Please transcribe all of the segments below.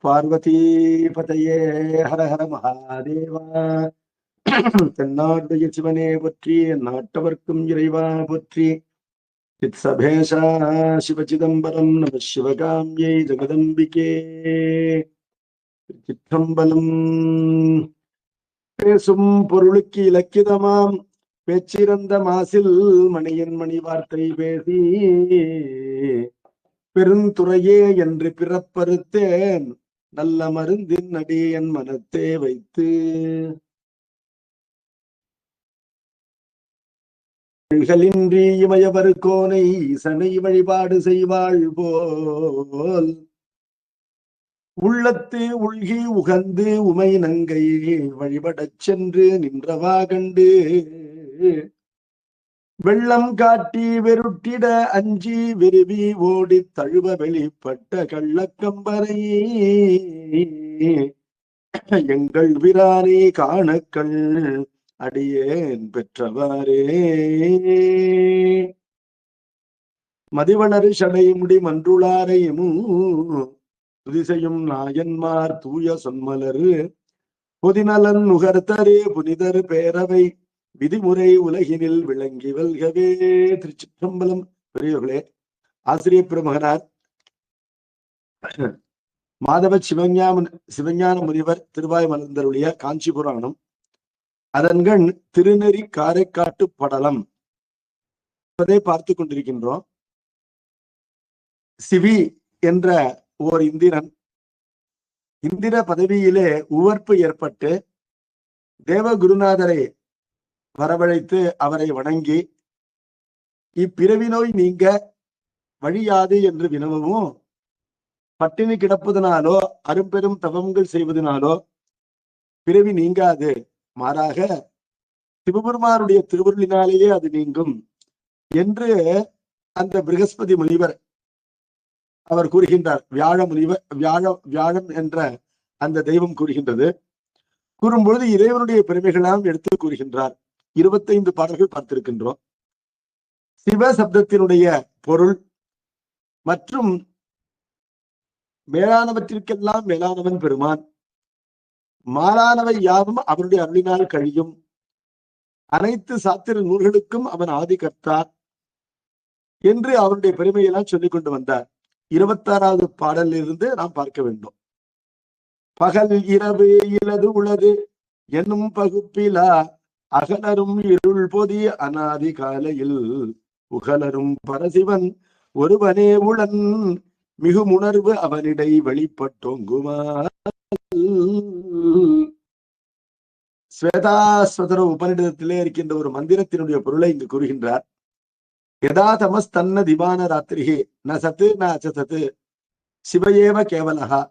பார்வதி பதையே ஹர ஹர மகாதேவா. தென்னாடுடைய சிவனே போற்றி, நாட்டவர்க்கும் இறைவா போற்றி. சித்சபேஷா சிவசிதம்பரம் நம சிவகாமியை ஜெகதம்பிகே. சிற்றம்பலம். பேசும் பொருளுக்கு இலக்கிதமாம் பேச்சிறந்த மாசில் மணியின் மணி வார்த்தை பேசி பெருந்துறையே என்று பிறப்பறுத்தேன் நல்ல மருந்தின் அடி என் மனத்தே வைத்து. இன்றி இமயவர் கோனை ஈசனை வழிபாடு செய்வாள் போல் உள்ளத்து உள்கி உகந்து உமை நங்கை வழிபடச் சென்று நின்றவா கண்டு வெள்ளம் காட்டி வெருட்டிட அஞ்சி விருவி ஓடி தழுவ வெளிப்பட்ட கள்ளக்கம்பரை எங்கள் விரானே காணக்கள் அடியேன் பெற்றவாரே. மதிவளரு சடை முடி மன்றுளாரையும் துதிசையும் நாயன்மார் தூய சொன்மலரு பொதிநலன் நுகர்த்தரு புனிதர் பேரவை விதிமுறை உலகினில் விளங்கி வெல்கவே. திருச்சிற்றம்பலம். பெரியவர்களே, ஆசிரிய பெருமகனார் மாதவ சிவஞான முனிவர் திருவாய் மலர்ந்தருடைய காஞ்சி புராணம் அதன்கண் திருநெறி காரைக்காட்டு படலம் என்பதை பார்த்து கொண்டிருக்கின்றோம். சிவி என்ற ஓர் இந்திரன் இந்திர பதவியிலே உவர்ப்பு ஏற்பட்டு தேவகுருநாதரை வரவழைத்து அவரை வணங்கி இப்பிறவி நோய் நீங்க வழியாது என்று வினவவும், பட்டினி கிடப்பதனாலோ அரும்பெரும் தவங்கள் செய்வதனாலோ பிறவி நீங்காது, மாறாக சிவபெருமானுடைய திருவருளினாலேயே அது நீங்கும் என்று அந்த பிருகஸ்பதி முனிவர் அவர் கூறுகின்றார். வியாழம் என்ற அந்த தெய்வம் கூறுகின்றது. கூறும்பொழுது இறைவனுடைய பெருமைகளாம் எடுத்து கூறுகின்றார். 25 பாடல்கள் பார்த்திருக்கின்றோம். சிவ சப்தத்தினுடைய பொருள் மற்றும் மேலானவற்றிற்கெல்லாம் மேலானவன் பெருமான், மாலானவை யாவும் அவருடைய அருளினால் கழியும், அனைத்து சாத்திர நூல்களுக்கும் அவன் ஆதி கர்த்தா என்று அவருடைய பெருமையெல்லாம் சொல்லிக் கொண்டு வந்தார். 26வது பாடலில் இருந்து நாம் பார்க்க வேண்டும். பகல் இரவு இலது உளது என்னும் பகுப்பிலா அகலரும் இருள் பொதி அநாதி காலையில் உகலரும் பரசிவன் ஒருவனே உளன் மிகுமுணர்வு அவனிடை வெளிப்பட்டோங்குமா. ஸ்வேதாஸ்வதர உபநிடதத்திலே இருக்கின்ற ஒரு மந்திரத்தினுடைய பொருளை இங்கு கூறுகின்றார். யதா தமஸ்தன்ன திவான ராத்திரிகே ந சத்து ந அச்சசத்து சிவயேவ கேவலஹா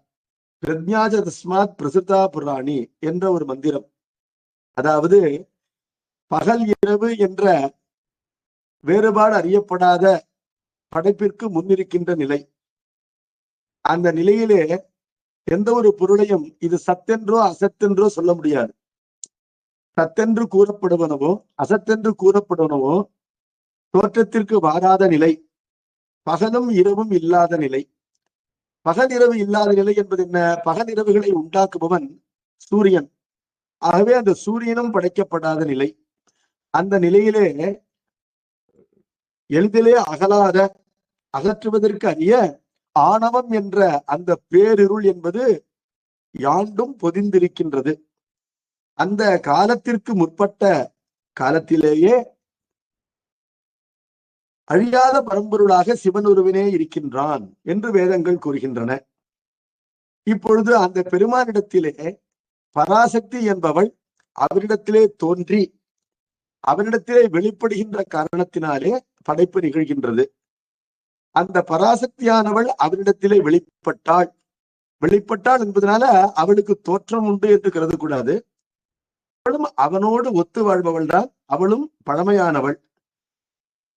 பிரஜ்ஞாஜ தஸ்மாத் பிரசுதா புராணி என்ற ஒரு மந்திரம். அதாவது பகல் இரவு என்ற வேறுபாடு அறியப்படாத படைப்பிற்கு முன்னிருக்கின்ற நிலை. அந்த நிலையிலே எந்த ஒரு பொருளையும் இது சத்தென்றோ அசத்தென்றோ சொல்ல முடியாது. சத்தென்று கூறப்படுவனவோ அசத்தென்று கூறப்படுவனவோ தோற்றத்திற்கு வாராத நிலை, பகலும் இரவும் இல்லாத நிலை. பகல் இரவு இல்லாத நிலை என்பது என்ன? பகல் இரவுகளை உண்டாக்குபவன் சூரியன். ஆகவே அந்த சூரியனும் படைக்கப்படாத நிலை. அந்த நிலையிலே எளிதிலே அகலாத, அகற்றுவதற்கு அறிய ஆணவம் என்ற அந்த பேரிருள் என்பது யாண்டும் பொதிந்திருக்கின்றது. அந்த காலத்திற்கு முற்பட்ட காலத்திலேயே அழியாத பரம்பொருளாக சிவன் ஒருவனே இருக்கின்றான் என்று வேதங்கள் கூறுகின்றன. இப்பொழுது அந்த பெருமானிடத்திலே பராசக்தி என்பவள் அவரிடத்திலே தோன்றி அவரிடத்திலே வெளிப்படுகின்ற காரணத்தினாலே படைப்பு நிகழ்கின்றது. அந்த பராசக்தியானவள் அவரிடத்திலே வெளிப்பட்டாள் என்பதனால அவளுக்கு தோற்றம் உண்டு என்று கருதக்கூடாது. அவளும் அவனோடு ஒத்து வாழ்பவள் தான். அவளும் பழமையானவள்.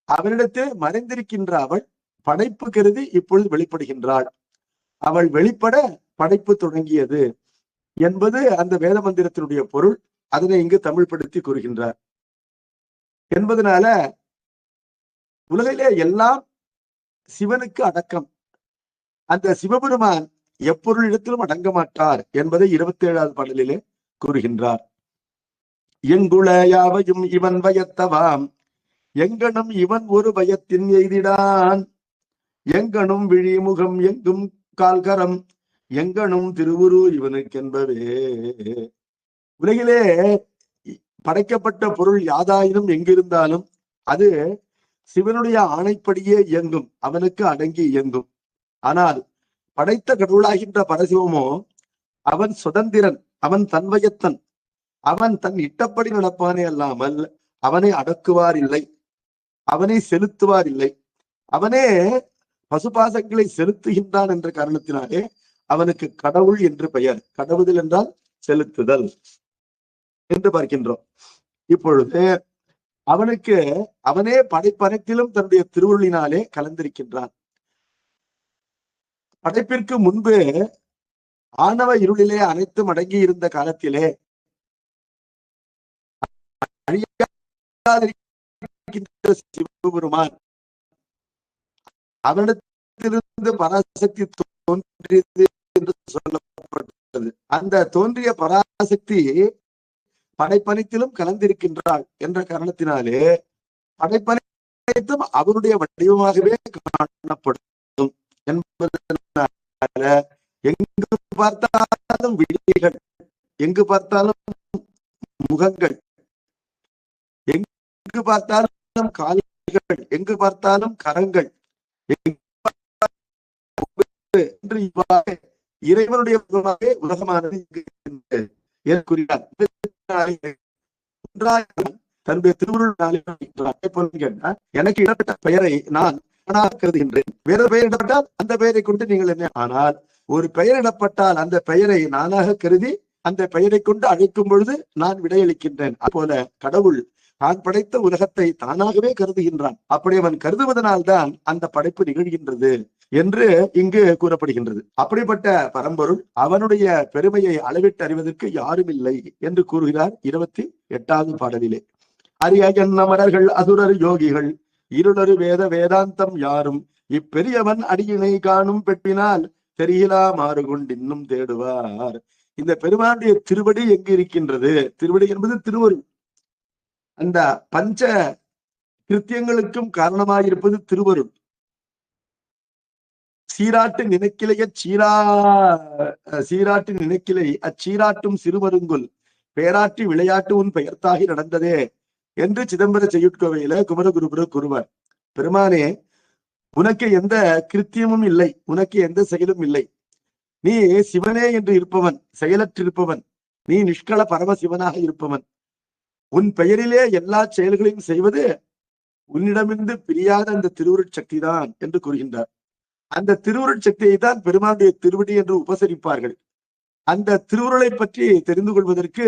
அவரிடத்தில் மறைந்திருக்கின்ற அவள் படைப்பு கருதி இப்பொழுது வெளிப்படுகின்றாள். அவள் வெளிப்பட படைப்பு தொடங்கியது என்பது அந்த வேத மந்திரத்தினுடைய பொருள். அதனை இங்கு தமிழ் படுத்தி கூறுகின்றார். என்பதனால உலகிலே எல்லாம் சிவனுக்கு அடக்கம். அந்த சிவபெருமான் எப்பொருளிடத்திலும் அடங்க மாட்டார் என்பதை 27வது பாடலிலே கூறுகின்றார். எங்குள யாவையும் இவன் பயத்தவாம், எங்கனும் இவன் ஒரு பயத்தின் எய்திடான், எங்கனும் விழிமுகம் எங்கும் கால்கரம், எங்கனும் திருவுரு இவனுக்கென்பவே. உலகிலே படைக்கப்பட்ட பொருள் யாதாயினும் எங்கிருந்தாலும் அது சிவனுடைய ஆணைப்படியே இயங்கும், அவனுக்கு அடங்கி இயங்கும். ஆனால் படைத்த கடவுளாகின்ற பரசிவமோ அவன் சுதந்திரன், அவன் தன்வயத்தன், அவன் தன் இட்டப்படி நடப்பானே அல்லாமல் அவனை அடக்குவார் இல்லை, அவனை செலுத்துவார் இல்லை. அவனே பசுபாசங்களை செலுத்துகின்றான் என்ற காரணத்தினாலே அவனுக்கு கடவுள் என்று பெயர். கடவுதல் என்றால் செலுத்துதல் என்று பார்க்கின்றோம். இப்பொழுது அவனுக்கு அவனே படைப்பனைத்திலும் தன்னுடைய திருவுருளினாலே கலந்திருக்கின்றான். படைப்பிற்கு முன்பு ஆணவ இருளிலே அனைத்தும் அடங்கி இருந்த காலத்திலே சிவபெருமான் அவனிடத்திலிருந்து பராசக்தி தோன்றியது என்று சொல்லப்பட்டது. அந்த தோன்றிய பராசக்தி படைப்பனைத்திலும் கலந்திருக்கின்றாள் என்ற காரணத்தினாலே படைப்பனைத்தும் அவருடைய வடிவமாகவே காணப்படும் என்பதனால எங்கு பார்த்தாலும் விழிகள், எங்கு பார்த்தாலும் முகங்கள், எங்கு பார்த்தாலும் கால்கள், எங்கு பார்த்தாலும் கரங்கள் என்று இறைவனுடைய உலகமானது தன்னுடைய திருவுருள் எனக்கு இடப்பட்ட பெயரை நான் கருதுகின்றேன். வேற பெயர் இடப்பட்டால் அந்த பெயரை கொண்டு நீங்கள் என்ன, ஆனால் ஒரு பெயர் இடப்பட்டால் அந்த பெயரை நானாக கருதி அந்த பெயரை கொண்டு அழைக்கும் பொழுது நான் விடையளிக்கின்றேன். அதுபோல கடவுள் தான் படைத்த உலகத்தை தானாகவே கருதுகின்றான். அப்படி அவன் கருதுவதனால்தான் அந்த படைப்பு நிகழ்கின்றது என்று இங்கு கூறப்படுகின்றது. அப்படிப்பட்ட பரம்பொருள் அவனுடைய பெருமையை அளவிட்டு அறிவதற்கு யாரும் இல்லை என்று கூறுகிறார் 28வது பாடலிலே. அரிய அமரர்கள் அசுரர் யோகிகள் இருளரு வேத வேதாந்தம் யாரும் இப்பெரியவன் அடியினை காணும் பெற்றினால் தெரியலா மாறுகொண்டு இன்னும் தேடுவார். இந்த பெருமானுடைய திருவடி எங்கு இருக்கின்றது? திருவடி என்பது திருவருள். அந்த பஞ்ச கிருத்தியங்களுக்கும் காரணமாயிருப்பது திருவருள். சீராட்டு நினைக்கிளைய சீராட்டு நினைக்கிளை அச்சீராட்டும் சிறுமருங்குல் பேராட்டி விளையாட்டு உன் பெயர்த்தாகி நடந்ததே என்று சிதம்பர செய்யுட்கோவையில குமரகுருபுர கூறுவார். பெருமானே, உனக்கு எந்த கிருத்தியமும் இல்லை, உனக்கு எந்த செயலும் இல்லை. நீ சிவனே என்று இருப்பவன், செயலற்றிருப்பவன். நீ நிஷ்கள பரமசிவனாக இருப்பவன். உன் பெயரிலே எல்லா செயல்களையும் செய்வது உன்னிடமிருந்து பிரியாத அந்த திருவுருட் சக்தி தான் என்று கூறுகின்றார். அந்த திருவுருட் சக்தியை தான் பெருமானுடைய திருவடி என்று உபசரிப்பார்கள். அந்த திருவுருளை பற்றி தெரிந்து கொள்வதற்கு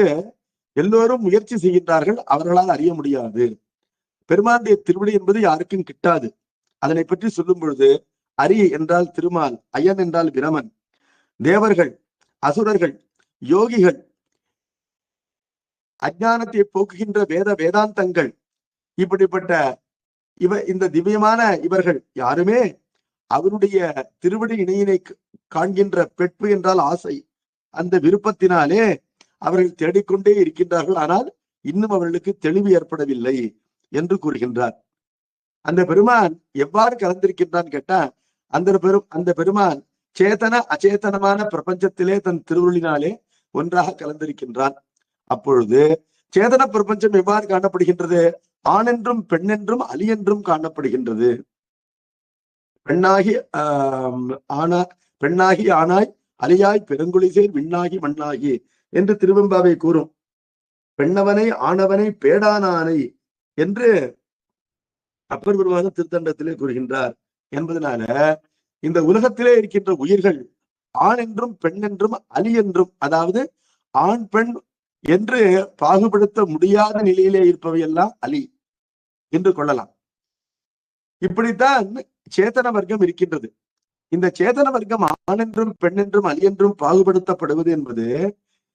எல்லோரும் முயற்சி செய்கின்றார்கள், அவர்களால் அறிய முடியாது. பெருமானுடைய திருவடி என்பது யாருக்கும் கிட்டாது. அதனை பற்றி சொல்லும் பொழுது அரி என்றால் திருமால், அயன் என்றால் பிரமன், தேவர்கள், அசுரர்கள், யோகிகள், அஞ்ஞானத்தை போக்குகின்ற வேதாந்தங்கள், இப்படிப்பட்ட இந்த திவ்யமான இவர்கள் யாருமே அவருடைய திருவடி இணையினை காண்கின்ற பெட்பு என்றால் ஆசை, அந்த விருப்பத்தினாலே அவர்கள் தேடிக்கொண்டே இருக்கின்றார்கள். ஆனால் இன்னும் அவர்களுக்கு தெளிவு ஏற்படவில்லை என்று கூறுகின்றார். அந்த பெருமான் எவ்வாறு கலந்திருக்கின்றான் கேட்டா, அந்த பெருமான் சேதன அச்சேதனமான பிரபஞ்சத்திலே தன் திருவுருளினாலே ஒன்றாக கலந்திருக்கின்றான். அப்பொழுது சேதன பிரபஞ்சம் எவ்வாறு காணப்படுகின்றது? ஆணென்றும் பெண்ணென்றும் அலி என்றும் காணப்படுகின்றது. பெண்ணாகி ஆனாய் அலியாய் பெருங்குளிசேர் விண்ணாகி மண்ணாகி என்று திருவெம்பாவை கூறும். பெண்ணவனை ஆணவனை பேடானானை என்று அப்பர் பெருமான் திருத்தண்டத்திலே கூறுகின்றார். என்பதனால இந்த உலகத்திலே இருக்கின்ற உயிர்கள் ஆண் என்றும் பெண் என்றும் அலி என்றும், அதாவது ஆண் பெண் என்று பாகுபடுத்த முடியாத நிலையிலே இருப்பவையெல்லாம் அலி என்று கொள்ளலாம். இப்படித்தான் சேத்தன வர்க்கம் இருக்கின்றது. இந்த சேதன வர்க்கம் ஆண் என்றும் பெண் என்றும் அலி என்றும் பாகுபடுத்தப்படுவது என்பது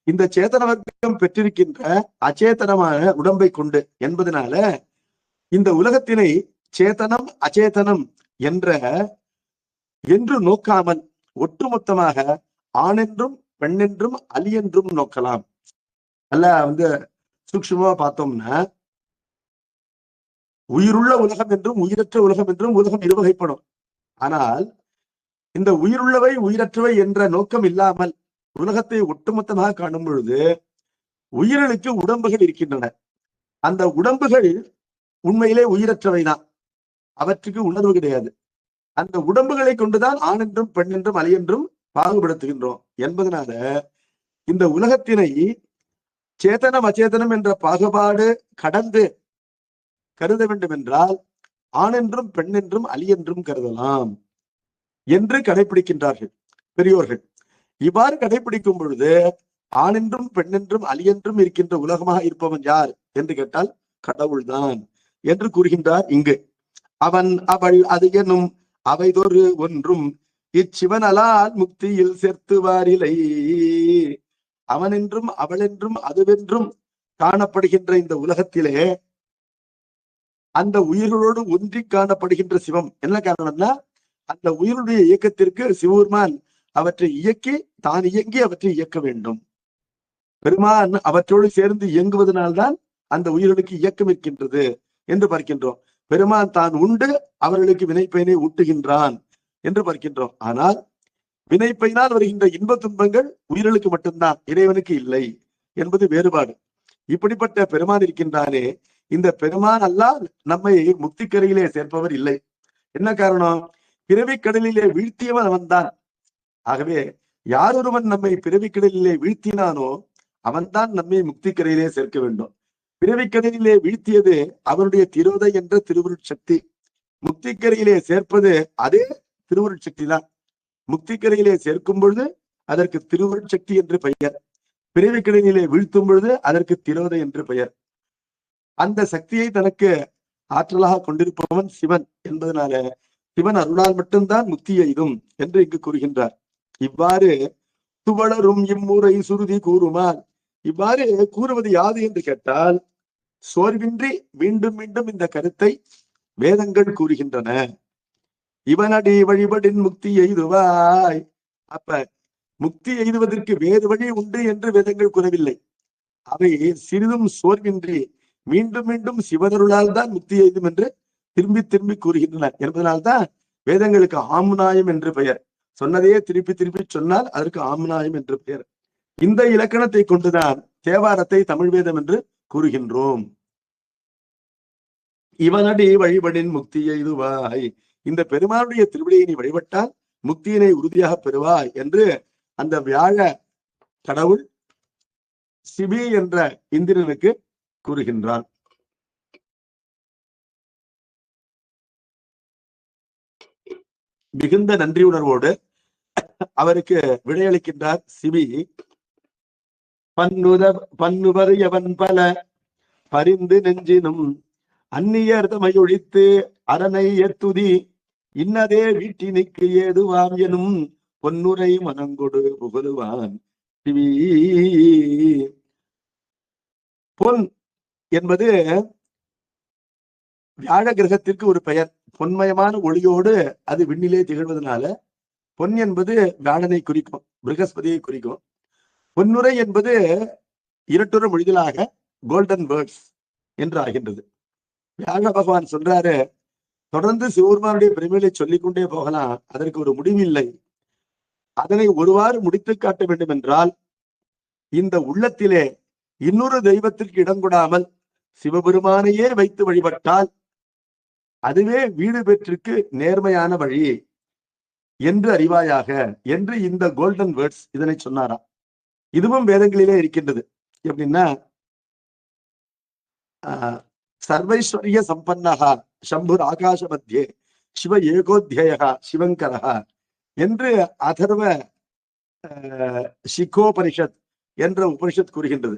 இந்த சேத்தன வர்க்கம் பெற்றிருக்கின்ற அச்சேதனமான உடம்பை கொண்டு என்பதனால இந்த உலகத்தினை சேத்தனம் அச்சேதனம் என்று நோக்காமல் ஒட்டுமொத்தமாக ஆணென்றும் பெண்ணென்றும் அலியென்றும் நோக்கலாம். நல்லா சூக்ஷ்மமா பார்த்தோம்னா, உயிருள்ள உலகம் என்றும் உயிரற்ற உலகம் என்றும் உலகம் இருவகைப்படும். ஆனால் இந்த உயிருள்ளவை உயிரற்றவை என்ற நோக்கம் இல்லாமல் உலகத்தை ஒட்டுமொத்தமாக காணும் பொழுது உயிர்களுக்கு உடம்புகள் இருக்கின்றன. அந்த உடம்புகள் உண்மையிலே உயிரற்றவைதான், அவற்றுக்கு உணர்வு கிடையாது. அந்த உடம்புகளை கொண்டுதான் ஆண் என்றும் பெண் என்றும் அலி என்றும் பாகுபடுத்துகின்றோம் என்பதனால இந்த உலகத்தினை சேதனம் அச்சேதனம் என்ற பாகுபாடு கடந்து கருத வேண்டும் என்றால் ஆண் என்றும் பெண் என்றும் அலி என்றும் கருதலாம் என்று கடைபிடிக்கின்றார்கள் பெரியோர்கள். இவ்வாறு கடைபிடிக்கும் பொழுது ஆண் என்றும் பெண் என்றும் அலி என்றும் இருக்கின்ற உலகமாக இருப்பவன் யார் என்று கேட்டால் கடவுள்தான் என்று கூறுகின்றார் இங்கு. அவன் அவள் அது எனும் அவைதொரு ஒன்றும் இச்சிவனலால் முக்தியில் சேர்த்துவாரிலை. அவன் என்றும் அவள் என்றும் அதுவென்றும் காணப்படுகின்ற இந்த உலகத்திலே அந்த உயிர்களோடு ஒன்றி காணப்படுகின்ற சிவம் என்ன காரணம்னா, அந்த உயிருடைய இயக்கத்திற்கு சிவபெருமான் அவற்றை இயக்கி தான் இயங்கி அவற்றை இயக்க வேண்டும். பெருமான் அவற்றோடு சேர்ந்து இயங்குவதனால்தான் அந்த உயிர்களுக்கு இயக்கம் இருக்கின்றது என்று பார்க்கின்றோம். பெருமான் தான் உண்டு அவர்களுக்கு வினைப்பயனை ஊட்டுகின்றான் என்று பார்க்கின்றோம். ஆனால் வினைப்பயனால் வருகின்ற இன்ப துன்பங்கள் உயிர்களுக்கு மட்டும்தான், இறைவனுக்கு இல்லை என்பது வேறுபாடு. இப்படிப்பட்ட பெருமான் இருக்கின்றானே, இந்த பெருமான் அல்லால் நம்மை முக்திக்கரையிலே சேர்ப்பவர் இல்லை. என்ன காரணம்? பிறவிக்கடலிலே வீழ்த்தியவன் அவன்தான். ஆகவே யாரொருவன் நம்மை பிறவிக்கடலிலே வீழ்த்தினானோ அவன்தான் நம்மை முக்திக்கரையிலே சேர்க்க வேண்டும். பிறவிக்கடலிலே வீழ்த்தியது அவனுடைய திரோதை என்ற திருவருட்சக்தி. முக்திக்கரையிலே சேர்ப்பது அதே திருவருட்சக்தி தான். முக்திக்கரையிலே சேர்க்கும் பொழுது அதற்கு திருவருட்சக்தி என்று பெயர், பிறவிக்கடலிலே வீழ்த்தும் பொழுது அதற்கு திரோதை என்று பெயர். அந்த சக்தியை தனக்கு ஆற்றலாக கொண்டிருப்பவன் சிவன் என்பதனால சிவன் அருளால் மட்டும்தான் முக்தி எய்தும் என்று இங்கு கூறுகின்றார். இவ்வாறு துவளரும் இம்முறை சுருதி கூறுமால், இவ்வாறு கூறுவது யாது என்று கேட்டால் சோர்வின்றி மீண்டும் மீண்டும் இந்த கருத்தை வேதங்கள் கூறுகின்றன. இவனடி வழிபடின் முக்தி எய்துவாய். அப்ப முக்தி எய்துவதற்கு வேறு வழி உண்டு என்று வேதங்கள் கூறவில்லை. அவை சிறிதும் சோர்வின்றி மீண்டும் மீண்டும் சிவனருளால் தான் முக்தி எய்தும் என்று திரும்பி திரும்பி கூறுகின்றன என்பதனால்தான் வேதங்களுக்கு ஆம்நாயம் என்று பெயர். சொன்னதையே திருப்பி திருப்பி சொன்னால் அதற்கு ஆம்நாயம் என்று பெயர். இந்த இலக்கணத்தை கொண்டுதான் தேவாரத்தை தமிழ் வேதம் என்று கூறுகின்றோம். இவனடி வழிபடின் முக்தி எய்துவாய், இந்த பெருமானுடைய திருவிடையை நீ வழிபட்டால் முக்தியினை உறுதியாக பெறுவாய் என்று அந்த வியாழ கடவுள் சிபி என்ற இந்திரனுக்கு கூறுகின்றான். மிகுந்த நன்றியுணர்வோடு அவருக்கு விடையளிக்கின்றார் சிபி. பன்னுவர் எவன் பல பரிந்து நெஞ்சினும் அந்நியர் தமையொழித்து அரணை ஏத்துதி இன்னதே வீட்டினுக்கு ஏதுவாம் எனும் பொன்னுரை மனங்கொடு புகழுவான் சிவி. பொன் என்பது வியாழ கிரகத்திற்கு ஒரு பெயர். பொன்மயமான ஒளியோடு அது விண்ணிலே திகழ்வதனால பொன் என்பது வியாழனை குறிக்கும், பிருகஸ்பதியை குறிக்கும். பொன்னுரை என்பது இரட்டுற மொழிகளாக கோல்டன் வேர்ட்ஸ் என்று ஆகின்றது. வியாழ பகவான் சொல்றாரு, தொடர்ந்து சிவபெருமானுடைய பெருமைகளை சொல்லிக்கொண்டே போகலாம், அதற்கு ஒரு முடிவு இல்லை. அதனை ஒருவாறு முடித்து காட்ட வேண்டும் என்றால் இந்த உள்ளத்திலே இன்னொரு தெய்வத்திற்கு இடம் கொடாமல் சிவபெருமானையே வைத்து வழிபட்டால் அதுவே வீடு பெற்றிற்கு நேர்மையான வழி என்று அறிவாயாக என்று இந்த கோல்டன் வேர்ட்ஸ் இதனை சொன்னாராம். இதுவும் வேதங்களிலே இருக்கின்றது. எப்படின்னா, சர்வைஸ்வரிய சம்பன்னகா சம்புர் ஆகாச மத்தியே சிவ ஏகோத்தியா சிவங்கரா என்று அதர்வ சிகோபனிஷத் என்ற உபனிஷத் கூறுகின்றது.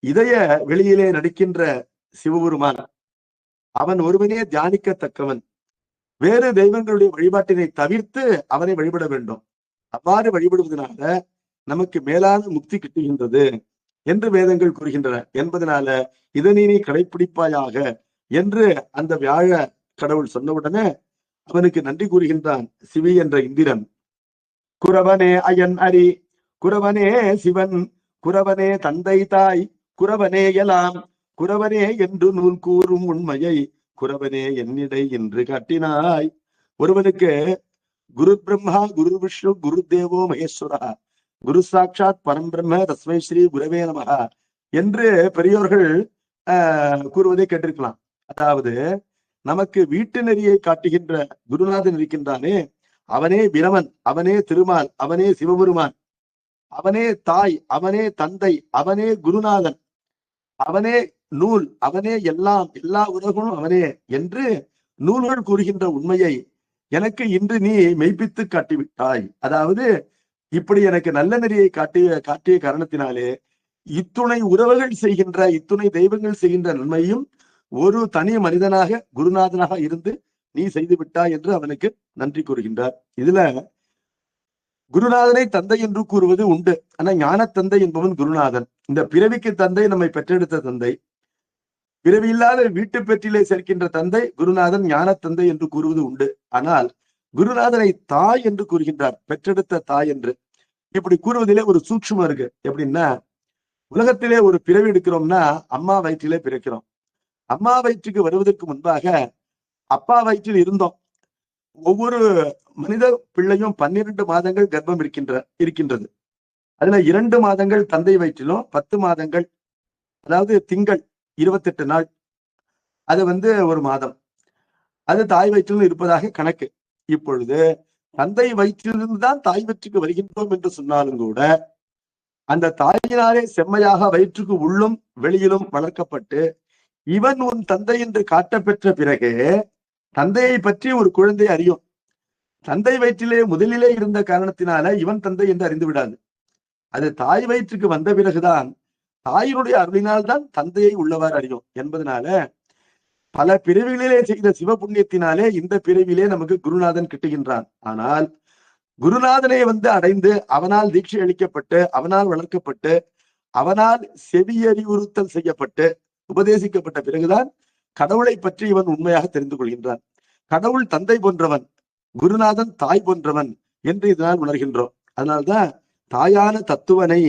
இதய வெளியிலே நடிக்கின்ற சிவபெருமான் அவன் ஒருவனே தியானிக்கத்தக்கவன். வேறு தெய்வங்களுடைய வழிபாட்டினை தவிர்த்து அவனை வழிபட வேண்டும். அவ்வாறு வழிபடுவதனால நமக்கு மேலான முக்தி கிட்டுகின்றது என்று வேதங்கள் கூறுகின்றன என்பதனால இதனை நீ கடைப்பிடிப்பாயாக என்று அந்த வியாழ கடவுள் சொன்னவுடனே அவனுக்கு நன்றி கூறுகின்றான் சிவி என்ற இந்திரன். குரவனே அயன் அரி, குரவனே சிவன், குரவனே தந்தை தாய், குரவனே எல்லாம், குரவனே என்று நூல் கூறும் உண்மையை குரவனே என்னிடை என்று காட்டினாய். ஒருவனுக்கு குரு பிரம்மா குரு விஷ்ணு குரு தேவோ மகேஸ்வரா குரு சாட்சாத் பரம்பிரம்ம தஸ்மை ஸ்ரீ குரவே நமஹ என்று பெரியோர்கள் கூறுவதை கேட்டிருக்கலாம். அதாவது நமக்கு வீட்டு நெறியை காட்டுகின்ற குருநாதன் இருக்கின்றானே, அவனே பிரமன், அவனே திருமால், அவனே சிவபெருமான், அவனே தாய், அவனே தந்தை, அவனே குருநாதன், அவனே நூல், அவனே எல்லாம், எல்லா உலகமும் அவனே என்று நூல்கள் கூறுகின்ற உண்மையை எனக்கு இன்று நீ மெய்ப்பித்து காட்டிவிட்டாய். அதாவது இப்படி எனக்கு நல்ல நெறியை காட்டிய காரணத்தினாலே இத்துணை உறவுகள் செய்கின்ற, இத்துணை தெய்வங்கள் செய்கின்ற நன்மையும் ஒரு தனி மனிதனாக குருநாதனாக இருந்து நீ செய்து விட்டாய் என்று அவனுக்கு நன்றி கூறுகின்றார். இதுல குருநாதனை தந்தை என்று கூறுவது உண்டு. ஆனா ஞான தந்தை என்பவன் குருநாதன். இந்த பிறவிக்கு தந்தை நம்மை பெற்றெடுத்த தந்தை, பிறவி இல்லாத வீட்டு பெற்றிலே சேர்க்கின்ற தந்தை குருநாதன் ஞான தந்தை என்று கூறுவது உண்டு. ஆனால் குருநாதனை தாய் என்று கூறுகின்றார், பெற்றெடுத்த தாய் என்று. இப்படி கூறுவதிலே ஒரு சூட்சுமம் இருக்கு. எப்படின்னா, உலகத்திலே ஒரு பிறவி எடுக்கிறோம்னா அம்மா வயிற்றிலே பிறக்கிறோம். அம்மா வயிற்றுக்கு வருவதற்கு முன்பாக அப்பா வயிற்றில் இருந்தோம். ஒவ்வொரு மனித பிள்ளையும் 12 மாதங்கள் கர்ப்பம் இருக்கின்றது. அதுல 2 மாதங்கள் தந்தை வயிற்றிலும், 10 மாதங்கள், அதாவது திங்கள் 28 நாள், அது ஒரு மாதம், அது தாய் வயிற்றிலும் இருப்பதாக கணக்கு. இப்பொழுது தந்தை வயிற்றிலிருந்து தான் தாய் வயிற்றுக்கு வருகின்றோம் என்று சொன்னாலும் கூட, அந்த தாயினாலே செம்மையாக வயிற்றுக்கு உள்ளும் வெளியிலும் வளர்க்கப்பட்டு இவன் உன் தந்தை என்று காட்டப்பெற்ற பிறகு தந்தையை பற்றி ஒரு குழந்தை அறியும். தந்தை வயிற்றிலே முதலிலே இருந்த காரணத்தினால இவன் தந்தை என்று அறிந்து விடாது. அது தாய் வயிற்றுக்கு வந்த பிறகுதான் தாயினுடைய அருளினால் தான் தந்தையை உள்ளவாறு அறியும் என்பதனால பல பிறவிகளிலே செய்த சிவ புண்ணியத்தினாலே இந்த பிறவிலே நமக்கு குருநாதன் கிட்டுகின்றான். ஆனால் குருநாதனை அடைந்து அவனால் தீட்சை அளிக்கப்பட்டு, அவனால் வளர்க்கப்பட்டு, அவனால் செவியறிவுறுத்தல் செய்யப்பட்டு உபதேசிக்கப்பட்ட பிறகுதான் கடவுளை பற்றி இவன் உண்மையாக தெரிந்து கொள்கின்றான். கடவுள் தந்தை போன்றவன், குருநாதன் தாய் போன்றவன் என்று இதனால் உணர்கின்றோம். அதனால்தான் தாயான தத்துவனை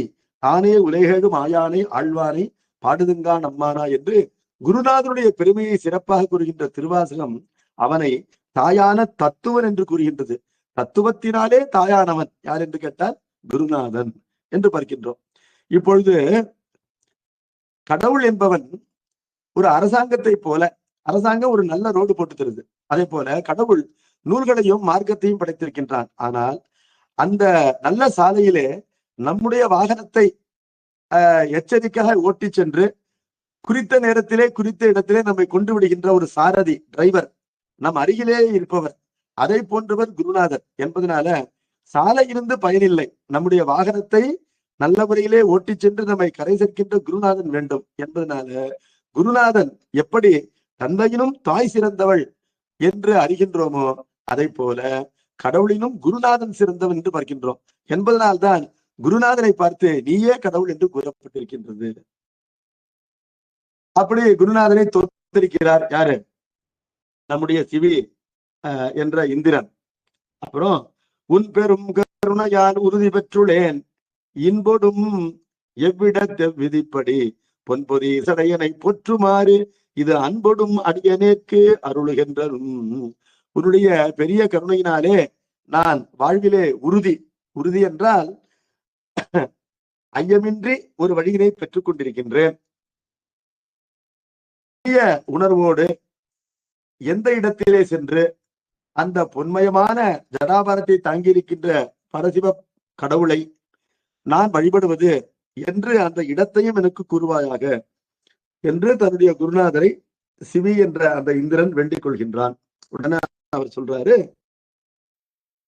தானே உலகேடும் ஆயானை ஆழ்வானை பாடுதுங்கான் அம்மானா என்று குருநாதனுடைய பெருமையை சிறப்பாக கூறுகின்ற திருவாசகம் அவனை தாயான தத்துவன் என்று கூறுகின்றது. தத்துவத்தினாலே தாயானவன் யார் என்று கேட்டால் குருநாதன் என்று பார்க்கின்றோம். இப்பொழுது கடவுள் என்பவன் ஒரு அரசாங்கத்தை போல, அரசாங்கம் ஒரு நல்ல ரோடு போட்டு தருது. அதே போல கடவுள் நூல்களையும் மார்க்கத்தையும் படைத்திருக்கின்றான். ஆனால் அந்த நல்ல சாலையிலே நம்முடைய வாகனத்தை எச்சரிக்கையாக ஓட்டி சென்று குறித்த நேரத்திலே குறித்த இடத்திலே நம்மை கொண்டு விடுகின்ற ஒரு சாரதி, டிரைவர், நம் அருகிலே இருப்பவர், அதை போன்றவர் குருநாதர் என்பதனால சாலை இருந்து பயனில்லை. நம்முடைய வாகனத்தை நல்ல முறையிலே ஓட்டி சென்று நம்மை கரை சேர்க்கின்ற குருநாதன் வேண்டும் என்பதனால குருநாதன் எப்படி தந்தையினும் தாய் சிறந்தவள் என்று அறிகின்றோமோ அதை போல கடவுளினும் குருநாதன் சிறந்தவன் என்று பார்க்கின்றோம். என்பதனால்தான் குருநாதனை பார்த்து நீயே கடவுள் என்று கூறப்பட்டிருக்கின்றது. அப்படி குருநாதனை தோற்கடிக்கிறார் யாரு? நம்முடைய சிவி என்ற இந்திரன். அப்புறம் உன் பெரும் கருணையால் உறுதி பெற்றுள்ளேன், இன்பொடும் எவ்விடத்த விதிப்படி பொன்பொதி சடையனை போற்றுமாறு இது அன்பொடும் அடியனேற்கு அருளுகின்றனும். உன்னுடைய பெரிய கருணையினாலே நான் வாழ்விலே உறுதி என்றால் ஐயமின்றி ஒரு வழியினை பெற்றுக் கொண்டிருக்கின்றேன். உணர்வோடு எந்த இடத்திலே சென்று அந்த பொன்மயமான ஜடாபாரத்தை தாங்கியிருக்கின்ற பரசிவ கடவுளை நான் வழிபடுவது என்று அந்த இடத்தையும் எனக்கு கூறுவாயாக என்று தன்னுடைய குருநாதரை சிவி என்ற அந்த இந்திரன் வேண்டிக் கொள்கின்றான். உடனே அவர் சொல்றாரு,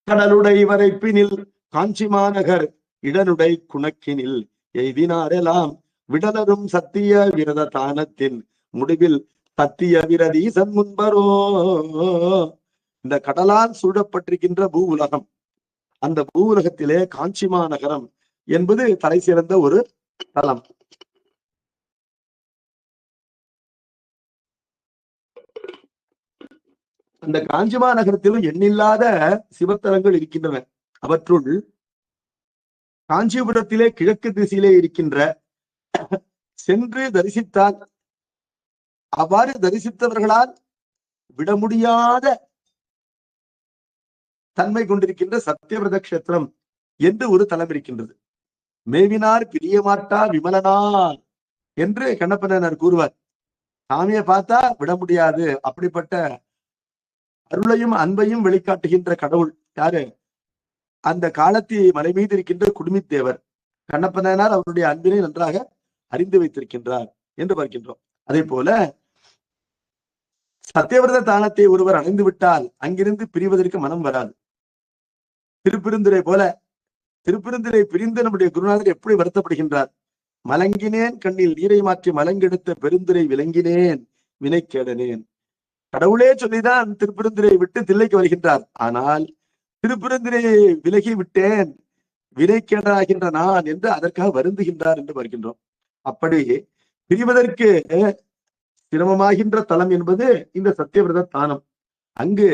கடலுடை வரைப்பினில் காஞ்சி மாநகர் இடனுடை குணக்கினில் எய்தினாரெல்லாம் விடலரும் சத்திய விரத தானத்தின் முடிவில் சத்திய விரதீசன் முன்பரோ. இந்த கடலால் சூழப்பட்டிருக்கின்ற பூ உலகம், அந்த பூ உலகத்திலே காஞ்சி மாநகரம் என்பது தலை சிறந்த ஒரு தலம். அந்த காஞ்சி மாநகரத்திலும் எண்ணில்லாத சிவத்தலங்கள் இருக்கின்றன. அவற்றுள் காஞ்சிபுரத்திலே கிழக்கு திசையிலே இருக்கின்ற சென்று தரிசித்தால் அவ்வாறு தரிசித்தவர்களால் விட முடியாத தன்மை கொண்டிருக்கின்ற சத்தியவிரத கஷேத்திரம் என்று ஒரு தலம் இருக்கின்றது. மேவினார் பிரியமாட்டா விமலனார் என்று கண்ணப்பனார் கூறுவார். சாமியை பார்த்தா விட முடியாது, அப்படிப்பட்ட அருளையும் அன்பையும் வெளிக்காட்டுகின்ற கடவுள் யாரு? அந்த காலத்தி மலை மீது இருக்கின்ற குடுமித்தேவர். கண்ணப்பனார் அவருடைய அன்பினை நன்றாக அறிந்து வைத்திருக்கின்றார் என்று பார்க்கின்றோம். அதே போல சத்தியவிரத தானத்தை ஒருவர் அடைந்து விட்டால் அங்கிருந்து பிரிவதற்கு மனம் வராது. திருப்பெருந்துரை போல திருப்பெருந்துரை பிரிந்து நம்முடைய குருநாதர் எப்படி வருத்தப்படுகின்றார்? மலங்கினேன் கண்ணில் நீரை மாற்றி மலங்கெடுத்த பெருந்துரை விளங்கினேன் வினைக்கேடனேன். கடவுளே சொல்லிதான் திருப்பெருந்துரை விட்டு தில்லைக்கு வருகின்றார். ஆனால் திருப்பெருந்துரையை விலகி விட்டேன், வினைக்கேடனாகின்ற நான் என்று அதற்காக வருந்துகின்றார் என்று பார்க்கின்றோம். அப்படி பிரிவதற்கு சிரமமாகின்ற தலம் என்பது இந்த சத்தியவிரத தானம். அங்கு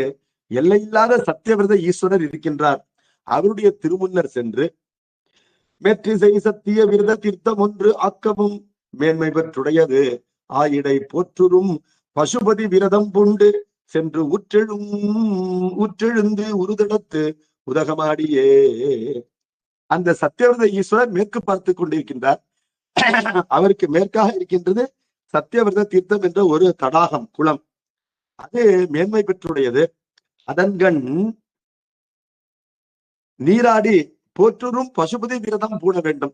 எல்லையில்லாத சத்தியவிரத ஈஸ்வரர் இருக்கின்றார். அவருடைய திருமுன்னர் சென்று மெற்றிசை சத்திய விரத தீர்த்தம் ஒன்று ஆக்கமும் மேன்மை பெற்றுடையது ஆயிடை போற்றுரும் பசுபதி விரதம் பூண்டு சென்று உற்றெழுந்து உருதடத்து உதகமாடியே. அந்த சத்தியவிரத ஈஸ்வரர் மேற்கு பார்த்து கொண்டிருக்கின்றார். அவருக்கு மேற்காக இருக்கின்றது சத்தியவிரத தீர்த்தம் என்ற ஒரு தடாகம், குளம். அது மேன்மை பெற்றுடையது. அதன்கண் நீராடி போற்றுரும் பசுபதி விரதம் பூண வேண்டும்.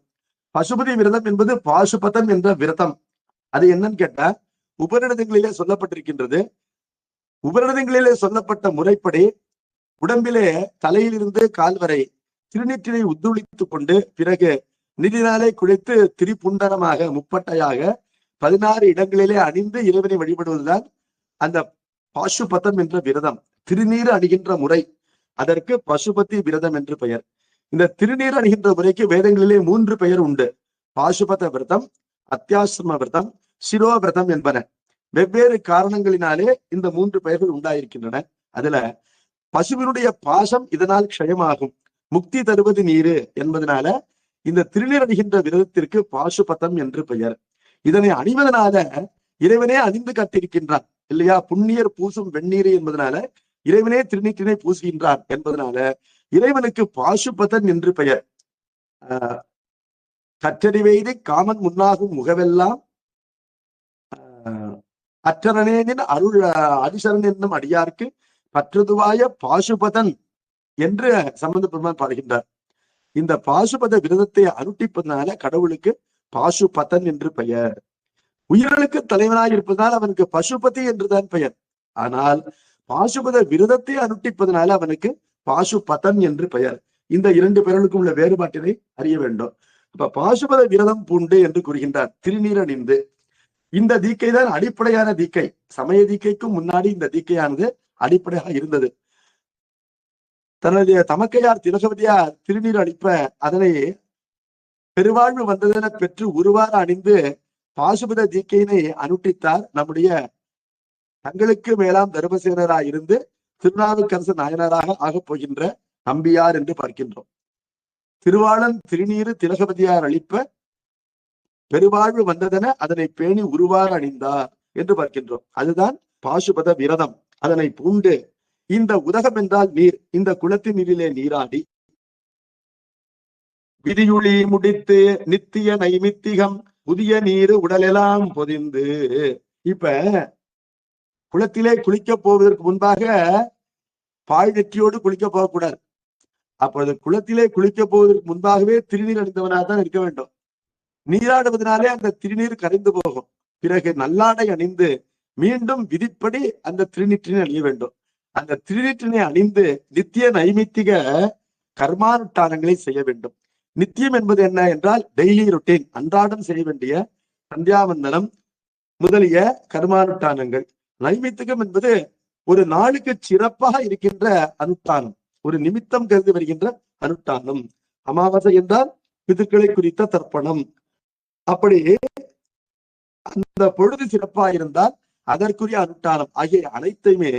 பசுபதி விரதம் என்பது பாசுபதம் என்ற விரதம். அது என்னன்னு கேட்டா உபநிடதங்களிலே சொல்லப்பட்டிருக்கின்றது. உபநிடதங்களிலே சொல்லப்பட்ட முறைப்படி உடம்பிலே தலையிலிருந்து கால் வரை திருநீற்றினை உத்துளித்துக் கொண்டு பிறகு நீரினாலே குழைத்து திரிபுண்டனமாக முப்பட்டையாக 16 இடங்களிலே அணிந்து இறைவனை வழிபடுவதுதான் அந்த பாசுபதம் என்ற விரதம். திருநீர் அணிகின்ற முறை, அதற்கு பசுபதி விரதம் என்று பெயர். இந்த திருநீர் அணிகின்ற முறைக்கு வேதங்களிலே 3 பெயர் உண்டு. பாசுபத விரதம், அத்தியாசிரம விரதம், சிரோ விரதம் என்பன. வெவ்வேறு காரணங்களினாலே இந்த 3 பெயர்கள் உண்டாயிருக்கின்றன. அதுல பசுவினுடைய பாசம் இதனால் க்ஷயமாகும், முக்தி தருவது நீரு என்பதனால இந்த திருநீர் அணிகின்ற விரதத்திற்கு பாசுபதம் என்று பெயர். இதனை அணிவதனால இறைவனே அணிந்து காட்டியிருக்கின்றான் இல்லையா? புண்ணியர் பூசும் வெந்நீர் என்பதனால இறைவனே திருநீற்றினை பூசுகின்றார் என்பதனால இறைவனுக்கு பாசுபதன் என்று பெயர். கற்றறிவெய்தி காமன் முன்னாகும் முகவெல்லாம் அற்றரனேனின் அருள் அரிசரன் என்னும் அடியார்க்கு பற்றுதுவாய பாசுபதன் என்று சம்பந்த பெருமான் பாடுகின்றார். இந்த பாசுபத விரதத்தை அனுட்டிப்பதனால கடவுளுக்கு பாசுபதன் என்று பெயர். உயிர்களுக்கு தலைவனாக இருப்பதனால் அவனுக்கு பசுபதி என்றுதான் பெயர். ஆனால் பாசுபத விரதத்தை அனுட்டிப்பதனால அவனுக்கு பாசுபதன் என்று பெயர். இந்த 2 பெயர்களுக்கும் உள்ள வேறுபாட்டினை அறிய வேண்டும். அப்ப பாசுபத விரதம் பூண்டு என்று கூறுகின்றார். திருநீர் அணிந்து. இந்த தீக்கை தான் அடிப்படையான தீக்கை. சமய தீக்கைக்கும் முன்னாடி இந்த தீக்கையானது அடிப்படையாக இருந்தது. தன்னுடைய தமக்கையார் திலகவதியார் திருநீர் அளிப்ப அதனை பெருவாழ்வு வந்ததென பெற்று உருவார அணிந்து பாசுபத தீக்கையினை அனுட்டித்தார் நம்முடைய தங்களுக்கு மேலாம் தர்மசேனராக இருந்து திருநாவுக்கரசு நாயனராக ஆகப் போகின்ற நம்பியார் என்று பார்க்கின்றோம். திருவாளன் திருநீரு திலகவதியார் அளிப்ப பெருவாழ்வு வந்ததென அதனை பேணி உருவார அணிந்தார் என்று பார்க்கின்றோம். அதுதான் பாசுபத விரதம். அதனை பூண்டு இந்த உதகம் என்றால் நீர், இந்த குளத்தின் நீரிலே நீராடி விதியுளி முடித்து நித்திய நைமித்திகம் புதிய நீர் உடலெல்லாம் பொதிந்து. இப்ப குளத்திலே குளிக்க போவதற்கு முன்பாக பால் நெற்றியோடு குளிக்க போகக்கூடாது. அப்பொழுது குளத்திலே குளிக்க போவதற்கு முன்பாகவே திருநீர் அணிந்தவனாக தான் இருக்க வேண்டும். நீராடுவதனாலே அந்த திருநீர் கரைந்து போகும். பிறகு நல்லாடை அணிந்து மீண்டும் விதிப்படி அந்த திருநீற்றினை அணிய வேண்டும். அந்த திருநீற்றினை அணிந்து நித்திய நைமித்திக கர்மானுஷ்டானங்களை செய்ய வேண்டும். நித்தியம் என்பது என்ன என்றால் டெய்லி ரொட்டீன், அன்றாடம் செய்ய வேண்டிய சந்தியாவந்தனம் முதலிய கர்மானுஷ்டானங்கள். நைமித்திகம் என்பது ஒரு நாளுக்கு சிறப்பாக இருக்கின்ற அனுஷ்டானம், ஒரு நிமித்தம் கருதி வருகின்ற அனுஷ்டானம். அமாவாசை என்றால் பிதுக்களை குறித்த தர்ப்பணம். அப்படி அந்த பொழுது சிறப்பாக இருந்தால் அதற்குரிய அனுஷ்டானம் ஆகிய அனைத்தையுமே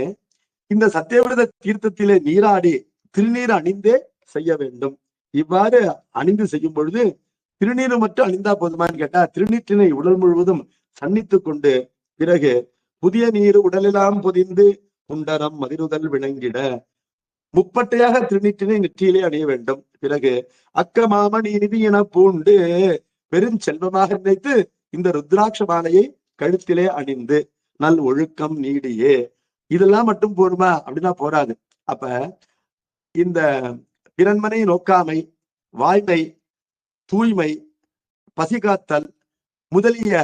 இந்த சத்தியவிரத தீர்த்தத்திலே நீராடி திருநீர் அணிந்தே செய்ய வேண்டும். இவ்வாறு அணிந்து செய்யும் பொழுது திருநீறு மட்டும் அணிந்தா போதுமான்னு கேட்டா, திருநீற்றினை உடல் முழுவதும் சன்னித்துக் கொண்டு பிறகு புதிய நீர் உடலெல்லாம் பொதிந்து குண்டரம் மதிருதல் விளங்கிட முப்பட்டையாக திருநீற்றினை நெற்றியிலே அணிய வேண்டும். பிறகு அக்கமாமணி நிதி என பூண்டு பெருஞ்செல்வமாக நினைத்து இந்த ருத்ராட்ச மாலையை கழுத்திலே அணிந்து நல் ஒழுக்கம் நீடியே. இதெல்லாம் மட்டும் போடுமா அப்படின்னா போராது. அப்ப இந்த பிறன்மனை நோக்காமை, வாய்மை, தூய்மை, பசிகாத்தல் முதலிய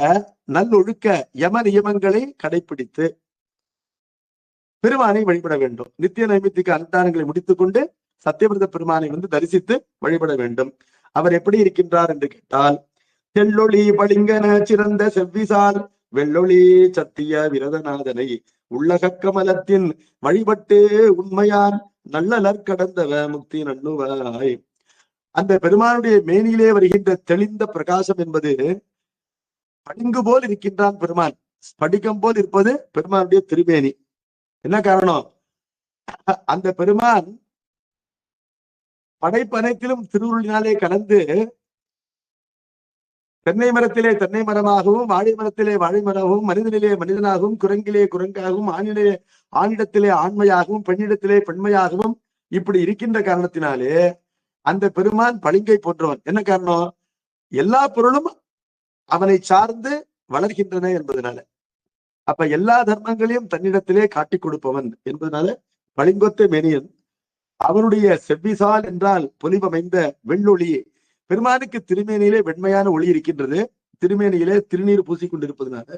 நல்லொழுக்க யம நியமங்களை கடைபிடித்து பெருமானை வழிபட வேண்டும். நித்திய நைமித்திக அனுஷ்டானங்களை முடித்துக் கொண்டு சத்தியவிரத பெருமானை தரிசித்து வழிபட வேண்டும். அவர் எப்படி இருக்கின்றார் என்று கேட்டால், தெள்ளொளி பளிங்கன சிறந்த செவ்விசால் வெள்ளொளி சத்திய விரதநாதனை உள்ளக கமலத்தின் வழிபட்டு உண்மையான் நல்லலர் கடந்தவ முக்தி நண்ணுவாய். அந்த பெருமானுடைய மேனியிலே வருகின்ற தெளிந்த பிரகாசம் என்பது பளிங்கு போல் இருக்கின்றான் பெருமான். ஸ்படிகம் போல் இருப்பது பெருமானுடைய திருமேனி. என்ன காரணம்? அந்த பெருமான் படைப்பனைத்திலும் திருவுருளினாலே கலந்து தென்னை மரத்திலே தென்னை மரமாகவும், வாழை மரத்திலே வாழை மரமாகவும், மனிதனிலே மனிதனாகவும், குரங்கிலே குரங்காகவும், ஆணிடத்திலே ஆண்மையாகவும், பெண்ணிடத்திலே பெண்மையாகவும் இப்படி இருக்கின்ற காரணத்தினாலே அந்த பெருமான் பளிங்கை போன்றவன். என்ன காரணம்? எல்லா பொருளும் அவனை சார்ந்து வளர்கின்றன என்பதனால. அப்ப எல்லா தர்மங்களையும் தன்னிடத்திலே காட்டிக் கொடுப்பவன் என்பதனால பளிங்கொத்த மேனியன். அவனுடைய செவ்விசால் என்றால் பொலிவமைந்த வெள்ளொளி. பெருமானுக்கு திருமேனியிலே வெண்மையான ஒளி இருக்கின்றது. திருமேனியிலே திருநீர் பூசிக்கொண்டிருப்பதனால.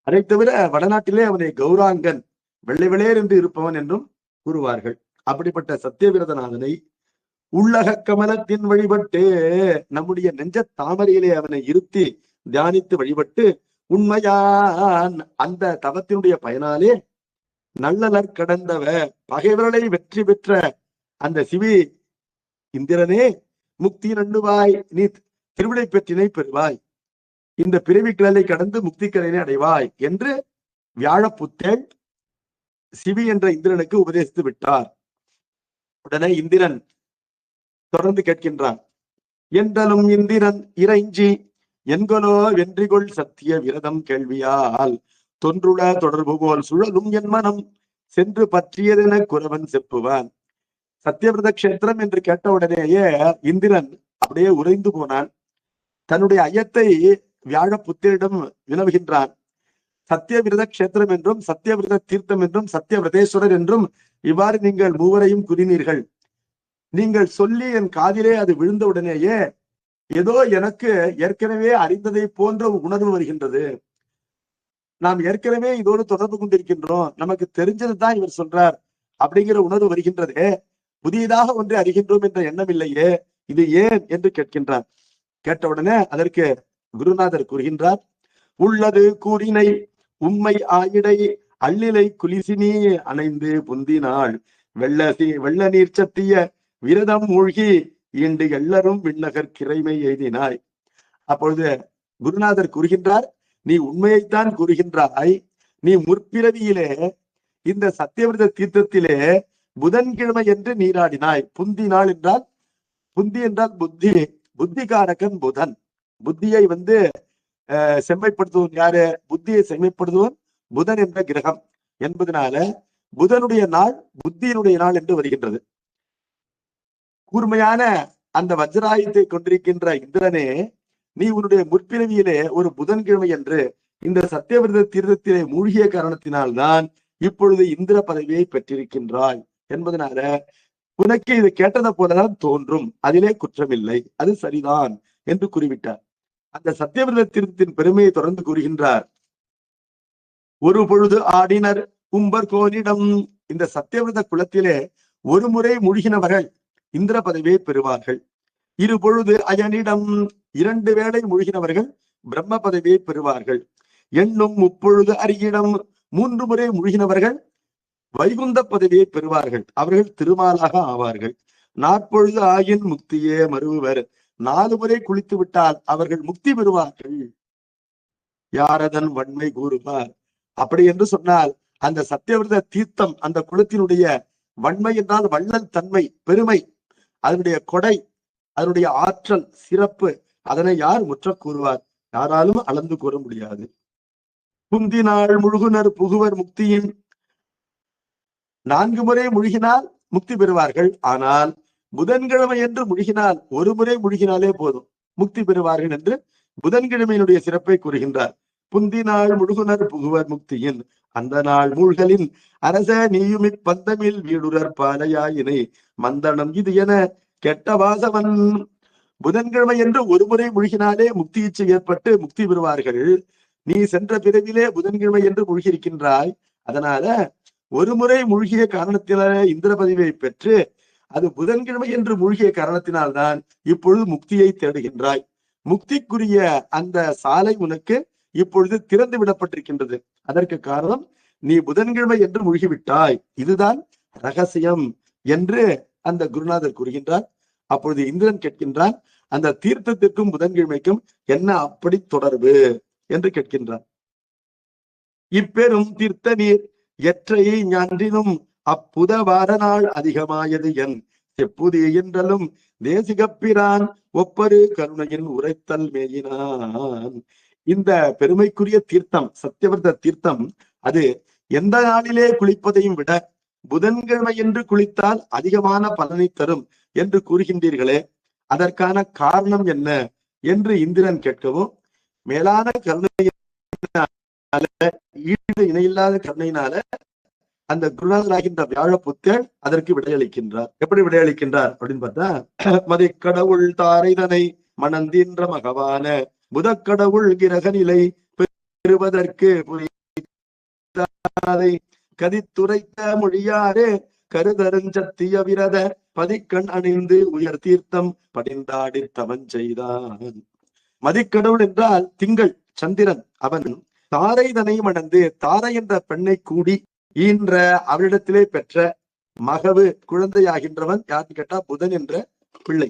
அதை தவிர வடநாட்டிலே அவனை கௌராங்கன், வெள்ளை வெளையர் என்று இருப்பவன் என்றும் கூறுவார்கள். அப்படிப்பட்ட சத்தியவிரதநாதனை உள்ளக கமலத்தின் வழிபட்டு நம்முடைய நெஞ்ச தாமரையிலே அவனை இருத்தி தியானித்து வழிபட்டு உண்மையான் அந்த தவத்தினுடைய பயனாலே நல்லலர் கடந்தவ பகைவர்களை வெற்றி பெற்ற அந்த சிவி இந்திரனே முக்தி நண்ணுவாய், நீ திருவிடை பெற்றினை பெறுவாய், இந்த பிறவி கிளலை கடந்து முக்தி கரையினை அடைவாய் என்று வியாழப்புத்தேள் சிவி என்ற இந்திரனுக்கு உபதேசித்து விட்டார். உடனே இந்திரன் தொடர்ந்து கேட்கின்றான். என்றலும் இந்திரன் இறைஞ்சி என்கொலோ வென்றிகொள் சத்திய விரதம் கேள்வியால் தொன்றுள தொடர்பு போல் சுழலும் என் மனம் சென்று பற்றியதென குறவன் செப்புவான். சத்தியவிரத கஷேத்திரம் என்று கேட்ட உடனேயே இந்திரன் அப்படியே உறைந்து போனான். தன்னுடைய ஐயத்தை வியாழப்புத்திரிடம் வினவுகின்றான். சத்தியவிரத கஷேத்திரம் என்றும் சத்தியவிரத தீர்த்தம் என்றும் சத்தியவிரதேஸ்வரர் என்றும் இவ்வாறு நீங்கள் மூவரையும் கூறினீர்கள். நீங்கள் சொல்லி என் காதிலே அது விழுந்த உடனேயே ஏதோ எனக்கு ஏற்கனவே அறிந்ததை போன்ற உணர்வு வருகின்றது. நாம் ஏற்கனவே இதோடு தொடர்பு கொண்டிருக்கின்றோம், நமக்கு தெரிஞ்சதுதான் இவர் சொல்றார் அப்படிங்கிற உணர்வு வருகின்றதே, புதியதாக ஒன்றை அறிகின்றோம் என்ற எண்ணம் இல்லையே, இது ஏன் என்று கேட்கின்றார். கேட்டவுடனே அதற்கு குருநாதர் கூறுகின்றார். உள்ளது கூறினை உண்மை ஆயிடை அள்ளிலை குலிசினி அணைந்து புந்தினாள் வெள்ள நீர் சத்திய விரதம் மூழ்கி ஈண்டு எல்லாரும் விண்ணகர் கிரைமை எய்தினாய். அப்பொழுது குருநாதர் கூறுகின்றார், நீ உண்மையைத்தான் கூறுகின்றாய். நீ முற்பிறவியிலே இந்த சத்தியவிரத தீர்த்தத்திலே புதன்கிழமை என்று நீராடினாய். புந்தினாள் என்றால், புந்தி என்றால் புத்தி, புத்திகாரகன் புதன். புத்தியை செம்மைப்படுத்துவன் யாரு? புத்தியை செம்மைப்படுத்துவன் புதன் என்ற கிரகம் என்பதனால புதனுடைய நாள் புத்தியினுடைய நாள் என்று வருகின்றது. கூர்மையான அந்த வஜ்ராயுத்தை கொண்டிருக்கின்ற இந்திரனே, நீ உன்னுடைய முற்பிறவியிலே ஒரு புதன்கிழமை என்று இந்த சத்தியவிரத தீர்த்தத்திலே மூழ்கிய காரணத்தினால்தான் இப்பொழுது இந்திர பதவியை பெற்றிருக்கின்றாய் என்பதனால உனக்கு இது கேட்டதை போலதான் தோன்றும், அதிலே குற்றமில்லை, அது சரிதான் என்று கூறிவிட்டார். அந்த சத்தியவிரத தீர்த்தத்தின் பெருமையை தொடர்ந்து கூறுகின்றார். ஒரு பொழுது ஆடினர் கும்பர் கோனிடம். இந்த சத்தியவிரத குலத்திலே ஒரு முறை மூழ்கினவர்கள் இந்திர பதவியை பெறுவார்கள். இரு பொழுது அயனிடம், 2 வேளை மூழ்கினவர்கள் பிரம்ம பதவியை பெறுவார்கள். எண்ணும் முப்பொழுது அரியிடம், 3 முறை மூழ்கினவர்கள் வைகுந்த பதவியை பெறுவார்கள். அவர்கள் திருமாலாக ஆவார்கள். 40 ஆயின் முக்தியே மறுவர், 4 முறை குளித்து விட்டால் அவர்கள் முக்தி பெறுவார்கள். யாரதன் வன்மை கூறுவார். அப்படி என்று சொன்னால் அந்த சத்தியவிரத தீர்த்தம் அந்த குலத்தினுடைய வன்மை என்றால் வள்ளல் தன்மை, பெருமை, அதனுடைய கொடை, அதனுடைய ஆற்றல் சிறப்பு அதனை யார் முற்ற கூறுவார்? யாராலும் அளந்து கூற முடியாது. புந்தினாள் முழுகுனர் புகுவர் முக்தியின் 4 முறை முழுகினால் முக்தி பெறுவார்கள். ஆனால் புதன்கிழமை என்று முழுகினால், ஒரு முறை முழுகினாலே போதும் முக்தி பெறுவார்கள் என்று புதன்கிழமையினுடைய சிறப்பை கூறுகின்றார். புந்தினாள் முழுகுனர் புகுவர் முக்தியின் அந்த நாள் மூழ்களின் அரச நீயுமி பந்தமில் வீடுறர் பாலையாயினை மந்தனம் இது என கெட்ட வாசவன். புதன்கிழமை என்று ஒரு முறை முழுகினாலே முக்தி இச்சை ஏற்பட்டு முக்தி பெறுவார்கள். நீ சென்ற பிறவிலே புதன்கிழமை என்று முழுகியிருக்கின்றாய். அதனால ஒரு முறை மூழ்கிய காரணத்தினால இந்திர பதவியை பெற்று அது புதன்கிழமை என்று மூழ்கிய காரணத்தினால்தான் இப்பொழுது முக்தியை தேடுகின்றாய். முக்திக்குரிய அந்த சாலை உனக்கு இப்பொழுது திறந்து விடப்பட்டிருக்கின்றது. அதற்கு காரணம் நீ புதன்கிழமை என்று மூழ்கிவிட்டாய். இதுதான் ரகசியம் என்று அந்த குருநாதர் கூறுகின்றார். அப்பொழுது இந்திரன் கேட்கின்றான், அந்த தீர்த்தத்திற்கும் புதன்கிழமைக்கும் என்ன அப்படி தொடர்பு என்று கேட்கின்றான். இப்பெரும் தீர்த்த நீர் எற்றை ஞான்றினும் அப்புத வார நாள் அதிகமாயது என் செப்புதி என்றலும் தேசிகப்பிரான் ஒப்பரு கருணையின் உரைத்தல் மேயினான். இந்த பெருமைக்குரிய தீர்த்தம் சத்தியவிரத தீர்த்தம் அது எந்த நாளிலே குளிப்பதையும் விட புதன்கிழமை என்று குளித்தால் அதிகமான பலனை தரும் என்று கூறுகின்றீர்களே, அதற்கான காரணம் என்ன என்று இந்திரன் கேட்கவும், மேலான கருணையினால, ஈடு இணையில்லாத கருணையினால அந்த குருநாதராகின்ற வியாழப்புத்தர் அதற்கு விடையளிக்கின்றார். எப்படி விடையளிக்கின்றார் அப்படின்னு பார்த்தா, மதிக்கடவுள் தாரைதனை மணந்தின்ற மகவான புதக்கடவுள் கிரக நிலை பெறுவதற்கு கதித்துரைத்த மொழியாரே கருதருஞ்சத்திய விரத பதிக்கண் அணிந்து உயர் தீர்த்தம் படிந்தாடி தவன் செய்தான். மதிக்கடவுள் என்றால் திங்கள் சந்திரன். அவன் தாரைதனை மணந்து, தாரை என்ற பெண்ணை கூடி ஈன்ற அவரிடத்திலே பெற்ற மகவு குழந்தையாகின்றவன் யாருன்னு கேட்டா புதன் என்ற பிள்ளை.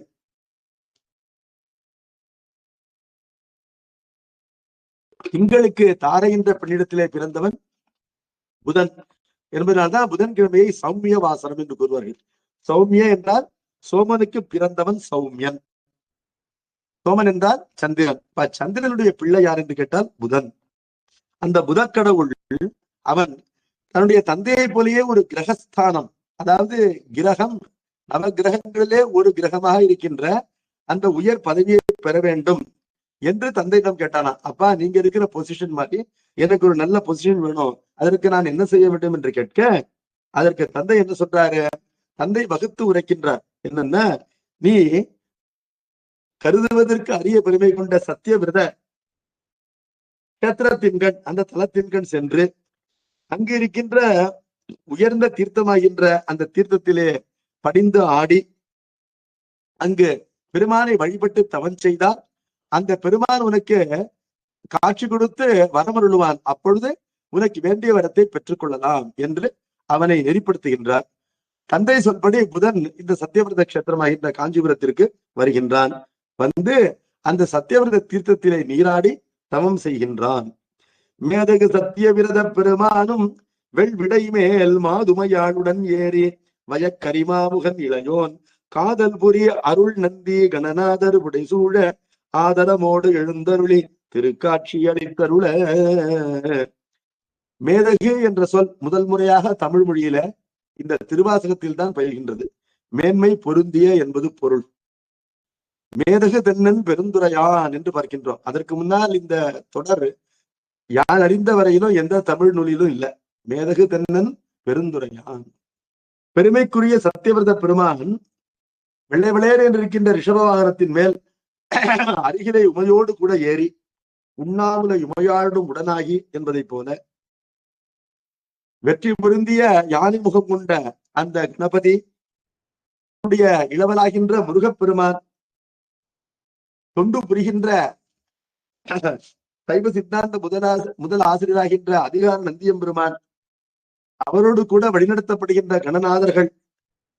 திங்களுக்கு தாரை என்ற பெண்ணிடத்திலே பிறந்தவன் புதன் என்பதனால்தான் புதன்கிழமையை சௌமிய வாசனம் என்று கூறுவார்கள். சௌமிய என்றால் சோமனுக்கு பிறந்தவன் சௌமியன். சோமன் என்றால் சந்திரன். சந்திரனுடைய பிள்ளை யார் என்று கேட்டால் புதன். அந்த புதக்கடவுள் அவன் தன்னுடைய தந்தையை போலேயே ஒரு கிரகஸ்தானம், அதாவது கிரகம் நவ கிரகங்களிலே ஒரு கிரகமாக இருக்கின்ற அந்த உயர் பதவியை பெற வேண்டும் என்று தந்தையிடம் கேட்டானா. அப்பா, நீங்க இருக்கிற பொசிஷன் மாதிரி எனக்கு ஒரு நல்ல பொசிஷன் வேணும், அதற்கு நான் என்ன செய்ய வேண்டும் என்று கேட்க, அதற்கு தந்தை என்ன சொல்றாரு? தந்தை வகுத்து உரைக்கின்றார். என்னன்னா, நீ கருதுவதற்கு அரிய பெருமை கொண்ட சத்தியவிரத கஷேத்திரத்தின்கண், அந்த தலத்தின்கண் சென்று அங்கு இருக்கின்ற உயர்ந்த தீர்த்தமாகின்ற அந்த தீர்த்தத்திலே படிந்து ஆடி அங்கு பெருமானை வழிபட்டு தவன் செய்தால் அந்த பெருமான் உனக்கு காட்சி கொடுத்து வரமருளுவான். அப்பொழுது உனக்கு வேண்டிய வரத்தை பெற்றுக் கொள்ளலாம் என்று அவனை நெறிப்படுத்துகின்றார். தந்தை சொல்படி புதன் இந்த சத்தியவிரத கஷேத்திரமாகின்ற காஞ்சிபுரத்திற்கு வருகின்றான். வந்து அந்த சத்தியவிரத தீர்த்தத்திலே நீராடி தவம் செய்கின்றான். மேதகு சத்தியவிரத பெருமானும் வெள்விடை மேல் மாதுமையாளுடன் ஏறி வயக்கரிமாமுகன் இளையோன் காதல் புரிய அருள் நந்தி கணநாதர் புடைசூழ ஆதரமோடு எழுந்தருளி திருக்காட்சி அளித்தருள. மேதகு என்ற சொல் முதல் முறையாக தமிழ் மொழியில இந்த திருவாசகத்தில் தான் பயில்கின்றது. மேன்மை பொருந்திய என்பது பொருள். மேதகு தென்னன் பெருந்துரையான் என்று பார்க்கின்றோம். அதற்கு முன்னால் இந்த தொடர் யார் அறிந்த வரையிலும் எந்த தமிழ் நூலிலும் இல்லை. மேதகு தென்னன் பெருந்துரையான். பெருமைக்குரிய சத்தியவிரத பெருமான் வெள்ளை வெளையர் என்று இருக்கின்ற ரிஷப வாகனத்தின் மேல் அருகிலே உமையோடு கூட ஏறி உண்ணாமுல உமையாடும் உடனாகி என்பதை போல வெற்றி பொருந்திய யானை முகம் கொண்ட அந்த கணபதி இளவலாகின்ற முருகப்பெருமான், தொண்டு புரிகின்ற சைவ சித்தாந்த முதல் ஆசிரியராகின்ற அதிகார நந்தியம்பெருமான், அவரோடு கூட வழிநடத்தப்படுகின்ற கணநாதர்கள்,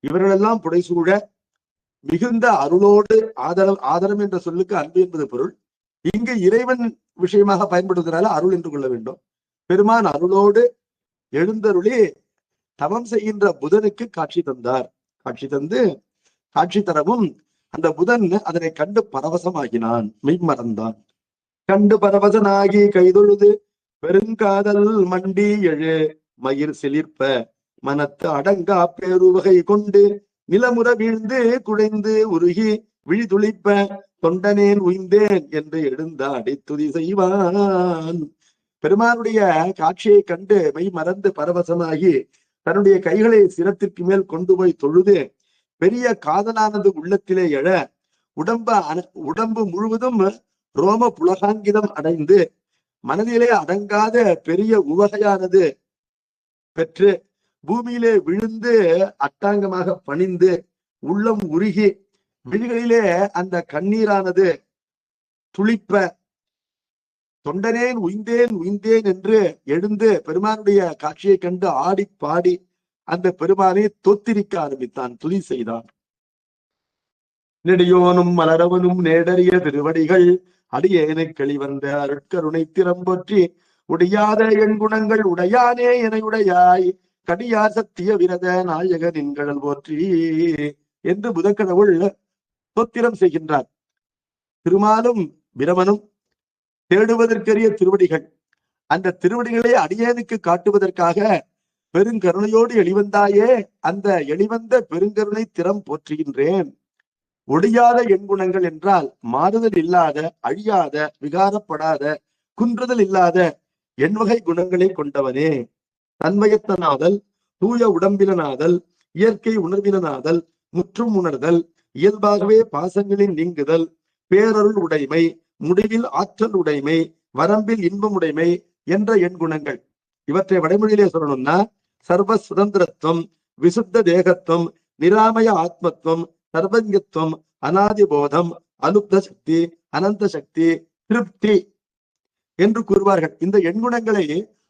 இவர்களெல்லாம் புடைசூழ மிகுந்த அருளோடு ஆதரம் என்ற சொல்லுக்கு அன்பு என்பது பொருள். இங்கு இறைவன் விஷயமாக பயன்படுவதனால அருள் என்று கொள்ள வேண்டும். பெருமான் அருளோடு எழுந்தருளி தவம் செய்கின்ற புதனுக்கு காட்சி தந்தார். காட்சி தந்து காட்சி தரவும் அந்த புதன் அதனை கண்டு பரவசமாகினான், மெய்மறந்தான். கண்டு பரவசனாகி கைதொழுது பெருங்காதல் மண்டி எழு மயிர் சிலிர்ப்ப மனத்து அடங்கா பேருவகை கொண்டு நிலமுற வீழ்ந்து குழைந்து உருகி விழிதுளிப்ப தொண்டனேன் உய்ந்தேன் என்று எழுந்தாடி துதி செய்வான். பெருமானுடைய காட்சியை கண்டு மெய் மறந்து பரவசமாகி தன்னுடைய கைகளை சிரத்திற்கு மேல் கொண்டு போய் தொழுது பெரிய காதலானது உள்ளத்திலே எழ உடம்பு முழுவதும் ரோம புலகாங்கிதம் அடைந்து மனதிலே அடங்காத பெரிய உவகையானது பெற்று பூமியிலே விழுந்து அட்டாங்கமாக பணிந்து உள்ளம் உருகி விழிகளிலே அந்த கண்ணீரானது துளிப்ப தொண்டனேன் உய்ந்தேன் உய்ந்தேன் என்று எழுந்து பெருமானுடைய காட்சியை கண்டு ஆடி பாடி அந்த பெருமானை தோத்திரிக்க ஆரம்பித்தான், துதி செய்தான். நெடியோனும் மலரவனும் நேடறிய திருவடிகள் அடியேனை வெளிவந்த அருட்கருணை திறம்பொற்றி உடையாத என் குணங்கள் உடையானே என உடையாய் கடியார் சத்திய விரத நாயக நின்கடல் போற்றி என்று புதக்கடவுள் தோத்திரம் செய்கின்றார். திருமாலும் பிரமனும் தேடுவதற்கரிய திருவடிகள், அந்த திருவடிகளை அடியேனுக்கு காட்டுவதற்காக பெருங்கருணையோடு எளிவந்தாயே, அந்த எளிவந்த பெருங்கருணை திறம் போற்றுகின்றேன். ஒடியாத எண் குணங்கள் என்றால் மாறுதல் இல்லாத, அழியாத, விகாரப்படாத, குன்றுதல் இல்லாத எண்வகை குணங்களை கொண்டவனே. தன்மயத்தனாதல், தூய உடம்பினாதல், இயற்கை உணர்வினாதல், முற்றும் உணர்தல், இயல்பாகவே பாசங்களின் நீங்குதல், பேரருள் உடைமை, முடிவில் ஆற்றல் உடைமை, வரம்பில் இன்பம் உடைமை என்ற எண் குணங்கள். இவற்றை வடமொழியிலே சொல்லணும்னா சர்வ சுதந்திரத்துவம், விசுத்த தேகத்துவம், நிராமய ஆத்மத்துவம், சர்வஞ்சத்துவம், அநாதி போதம், அனுப்த சக்தி, அனந்த சக்தி, திருப்தி என்று கூறுவார்கள். இந்த எண்குணங்களை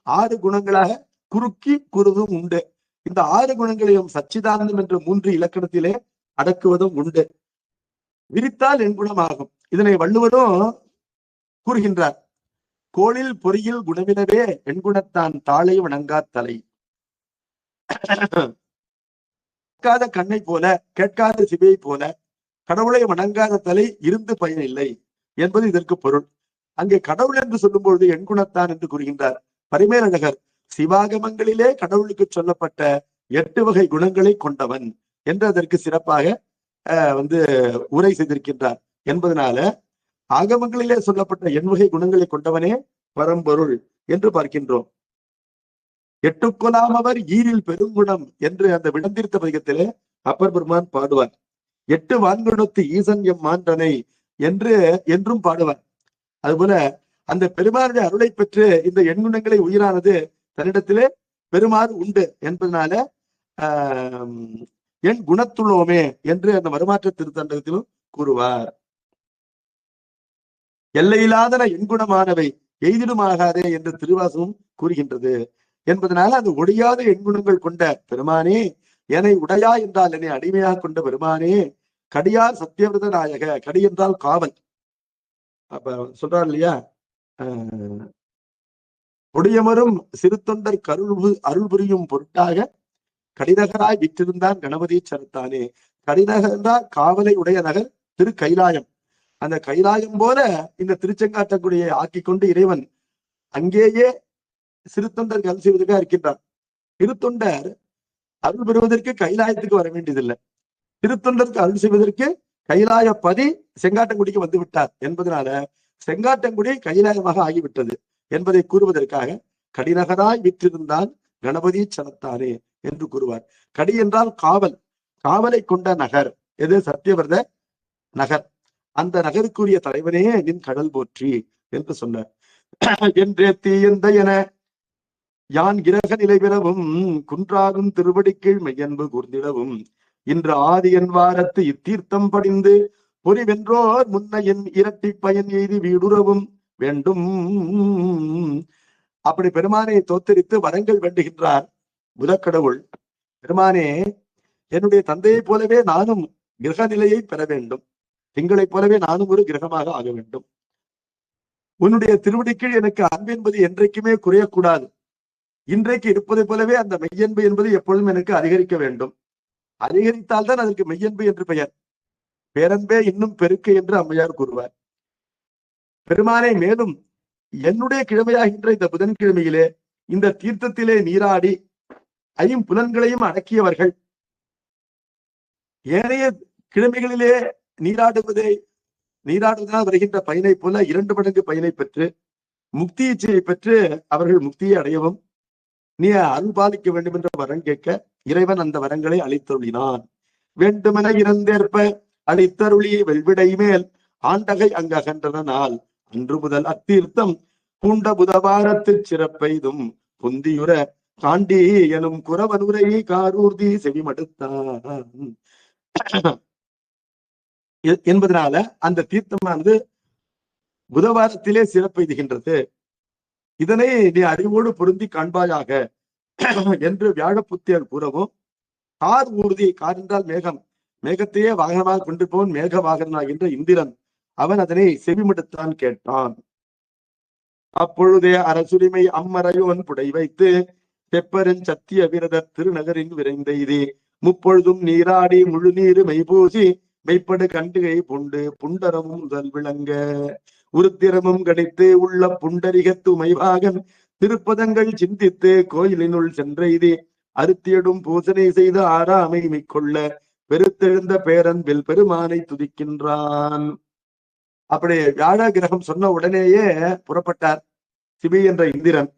6 குணங்களாக குறுக்கி கூறுவதும் உண்டு. இந்த 6 குணங்களையும் சச்சிதானந்தம் என்ற 3 இலக்கணத்திலே அடக்குவதும் உண்டு. விரித்தால் எண்குணமாகும். இதனை வள்ளுவரும் கூறுகின்றார். கோளில் பொறியில் குணவினவே எண்குணத்தான் தாளை வணங்கா தலை. கேட்காத கண்ணை போல, கேட்காத சிவையை போல கடவுளை வணங்காத தலை இருந்து பயனில்லை என்பது இதற்கு பொருள். அங்கே கடவுள் என்று சொல்லும் பொழுது எண்குணத்தான் என்று கூறுகின்றார் பரிமேலழகர். சிவாகமங்களிலே கடவுளுக்கு சொல்லப்பட்ட 8 வகை குணங்களை கொண்டவன் என்று அதற்கு சிறப்பாக உரை செய்திருக்கின்றார் என்பதனால ஆகமங்களிலே சொல்லப்பட்ட 8 வகை குணங்களை கொண்டவனே பரம்பொருள் என்று பார்க்கின்றோம். 8 கொலாம் அவர் ஈரில் பெருங்குணம் என்று அந்த விடந்திருத்த பதிகத்திலே அப்பர் பெருமான் பாடுவார். 8 வான்குணத்து ஈசன் எம் மான்றனை என்றும் பாடுவார். அதுபோல அந்த பெருமானுடைய அருளை பெற்று இந்த எண்குணங்களை உயிரானது தன்னிடத்திலே பெருமாறு உண்டு என்பதனால என் குணத்துள்ளோமே என்று அந்த மறுமாற்ற திருத்தண்டகத்திலும் கூறுவார். எல்லையில்லாதன எண்குணமானவை எய்திடுமாகாதே என்று திருவாசகம் கூறுகின்றது என்பதனால அது ஒடியாத எண்குணங்கள் கொண்ட பெருமானே, என்னை உடையா என்றால் என்னை அடிமையாக கொண்ட பெருமானே, கடியார் சத்தியவிரத நாயக. கடி என்றால் காவல். அப்ப சொல்றார் இல்லையா, ஒடியமரும் சிறு தொண்டர் அருள் புரியும் பொருட்டாக கடிநகராய் விற்றிருந்தான் கணபதி சரத்தானே. கடிநகர் என்றால் காவலை உடைய நகர் திரு கைலாயம். அந்த கைலாயம் போல இந்த திருச்செங்காட்டக்குடியை ஆக்கி கொண்டு இறைவன் அங்கேயே சிறு தொண்டருக்கு அருள் செய்வதற்காக இருக்கின்றார். திருத்தொண்டர் அருள் பெறுவதற்கு கைலாயத்துக்கு வர வேண்டியதில்லை. திருத்தொண்டருக்கு அருள் செய்வதற்கு கைலாயப்பதி செங்காட்டங்குடிக்கு வந்து விட்டார் என்பதனால செங்காட்டங்குடி கைலாயமாக ஆகிவிட்டது என்பதை கூறுவதற்காக கடிநகராய் விற்றிருந்தான் கணபதி சனத்தானே என்று கூறுவார். கடி என்றால் காவல், காவலை கொண்ட நகர் எது? சத்தியவிரத நகர். அந்த நகருக்குரிய தலைவனே நின் கடல் போற்றி என்று சொன்னார். என்றே தீயந்த என யான் கிரக நிலை பெறவும் குன்றாகும் திருவடிக்கீழ் மெய்யன்பு கூர்ந்திடவும் இன்று ஆதியன் வாரத்து இத்தீர்த்தம் படிந்து பொறிவென்றோர் முன்னையின் இரட்டி பயன் எய்தி வீடுறவும் வேண்டும். அப்படி பெருமானை தோத்தரித்து வரங்கள் வேண்டுகின்றார் புதக்கடவுள். பெருமானே, என்னுடைய தந்தையை போலவே நானும் கிரக நிலையை பெற வேண்டும். திங்களைப் போலவே நானும் ஒரு கிரகமாக ஆக வேண்டும். உன்னுடைய திருவடிக்கீழ் எனக்கு அன்பு என்பது என்றைக்குமே குறையக்கூடாது. இன்றைக்கு இருப்பதை போலவே அந்த மெய்யன்பு என்பது எப்பொழுதும் எனக்கு அதிகரிக்க வேண்டும். அதிகரித்தால்தான் அதற்கு மெய்யன்பு என்று பெயர். பேரன்பே இன்னும் பெருக்கு என்று அம்மையார் கூறுவார். பெருமானை மேலும் என்னுடைய கிழமையாகின்ற இந்த புதன்கிழமையிலே இந்த தீர்த்தத்திலே நீராடி ஐம்புலன்களையும் அடக்கியவர்கள் ஏனைய கிழமைகளிலே நீராடுவதனால் வருகின்ற பயனை போல 2 மடங்கு பயனை பெற்று முக்தி இச்சையை பெற்று அவர்கள் முக்தியை அடையவும் நீ அருள் பாலிக்க வேண்டும் என்ற வரம் கேட்க இறைவன் அந்த வரங்களை அளித்தருளினான். வேண்டுமென இறந்தேற்ப அளித்தருளி வெல்விடை மேல் ஆண்டகை அங்ககன்றனால் அன்று முதல் அத்தீர்த்தம் பூண்ட புதவாரத்து சிறப்பெய்தும் பொந்தியுற காண்டி எனும் குறவனுரை காரூர்தி செவிமடுத்தான் என்பதனால அந்த தீர்த்தமானது புதவாரத்திலே சிறப்பெய்துகின்றது. இதனை நீ அறிவோடு பொருந்தி காண்பாயாக என்று வியாழப்புத்தியர் கூறவும், கார் ஊர்தி, கார் என்றால் மேகம், மேகத்தையே வாகனமாக கொண்டு போன் மேக வாகனாகின்ற இந்திரன் அவன் அதனை செவிமடுத்தான் கேட்டான். அப்பொழுதே அரசுரிமை அம்மறையோன் புடை வைத்து தெப்பரின் சத்திய விரதர் திருநகரின் விரைந்தெய்தி முப்பொழுதும் நீராடி முழு நீரு மெய்பூசி மெய்ப்படு கண்டுகை புண்டு புண்டரமும் முதல் விளங்க உருத்திரமும் கடித்து உள்ள புண்டரிகத்து மைவாகன் திருப்பதங்கள் சிந்தித்து கோயிலினுள் சென்றெய்தி அருத்தியடும் பூசனை செய்து ஆறாமை மிக்கொள்ள பெருத்தெழுந்த பேரன்பில் பெருமானை துதிக்கின்றான். அப்படி வியாழ கிரகம் சொன்ன உடனேயே புறப்பட்டார் சிபி என்ற இந்திரன்.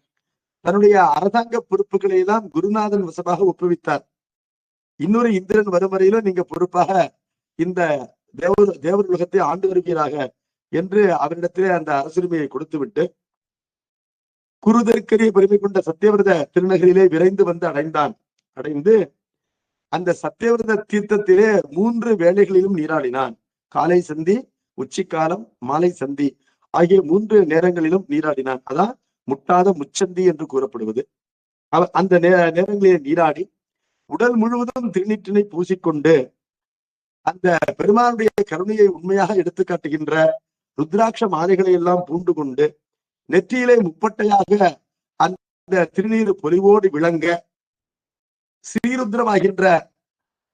தன்னுடைய அரசாங்க பொறுப்புகளை எல்லாம் குருநாதன் வசமாக ஒப்புவித்தார். இன்னொரு இந்திரன் வரும் வரையிலும் நீங்க பொறுப்பாக இந்த தேவர் உலகத்தை ஆண்டு வருவீராக என்று அவரிடத்திலே அந்த அரசுரிமையை கொடுத்து விட்டு குருதற்கரிய பெருமை கொண்ட சத்தியவிரத திருநகரிலே விரைந்து வந்து அடைந்து அந்த சத்தியவிரத தீர்த்தத்திலே 3 வேளைகளிலும் நீராடினான். காலை சந்தி, உச்சிக்காலம், மாலை சந்தி ஆகிய 3 நேரங்களிலும் நீராடினான். அதான் முட்டாத முச்சந்தி என்று கூறப்படுவது. அந்த நேரங்களிலே நீராடி உடல் முழுவதும் திருநீற்றினை பூசிக்கொண்டு அந்த பெருமானுடைய கருணையை உண்மையாக எடுத்து காட்டுகின்ற ருத்ராட்ச மாலைகளை எல்லாம் பூண்டு கொண்டு நெற்றியிலே முப்பட்டையாக அந்த திருநீர் பொலிவோடு விளங்க ஸ்ரீருத்ரமாகின்ற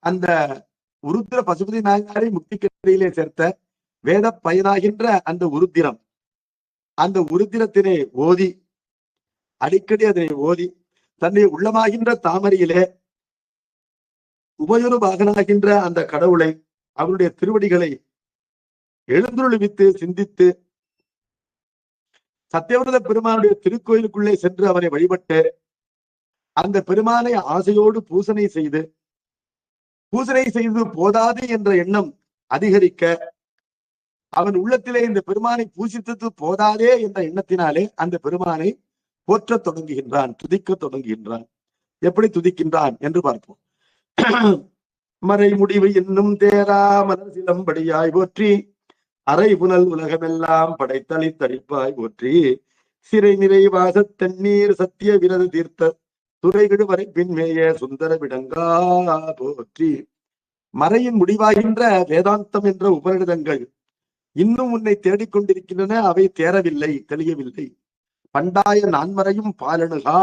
அந்த உருத்திர பசுபதி நாயனாரை முக்தி கரையிலே சேர்த்த வேத பயனாகின்ற அந்த உருத்திரம், அந்த உருத்திரத்தினை ஓதி அடிக்கடி அதனை ஓதி தன்னை உள்ளமாகின்ற தாமரையிலே உபயோக பாகனாகின்ற அந்த கடவுளை அவருடைய திருவடிகளை எழுந்துருளிவித்து சிந்தித்து சத்தியவிரத பெருமானுடைய திருக்கோயிலுக்குள்ளே சென்று அவனை வழிபட்டு அந்த பெருமானை ஆசையோடு பூசனை செய்து போதாது என்ற எண்ணம் அதிகரிக்க அவன் உள்ளத்திலே இந்த பெருமானை பூசித்தது போதாதே என்ற எண்ணத்தினாலே அந்த பெருமானை போற்ற தொடங்குகின்றான், துதிக்க தொடங்குகின்றான். எப்படி துதிக்கின்றான் என்று பார்ப்போம். மறை முடிவு இன்னும் தேரா மலர் சிலம்படியாய் போற்றி அரை புனல் உலகமெல்லாம் படைத்தளி தளிப்பாய் போற்றி சிறை நிறை வாச தண்ணீர் சத்திய விரத தீர்த்த துறைகள் வரை பின்மேய சுந்தர விடங்கா போற்றி. மறையின் முடிவாகின்ற வேதாந்தம் என்ற உபநிடதங்கள் இன்னும் உன்னை தேடிக்கொண்டிருக்கின்றன. அவை தேரவில்லை, தெளியவில்லை. பண்டாய நான்மறையும் பாலனுகா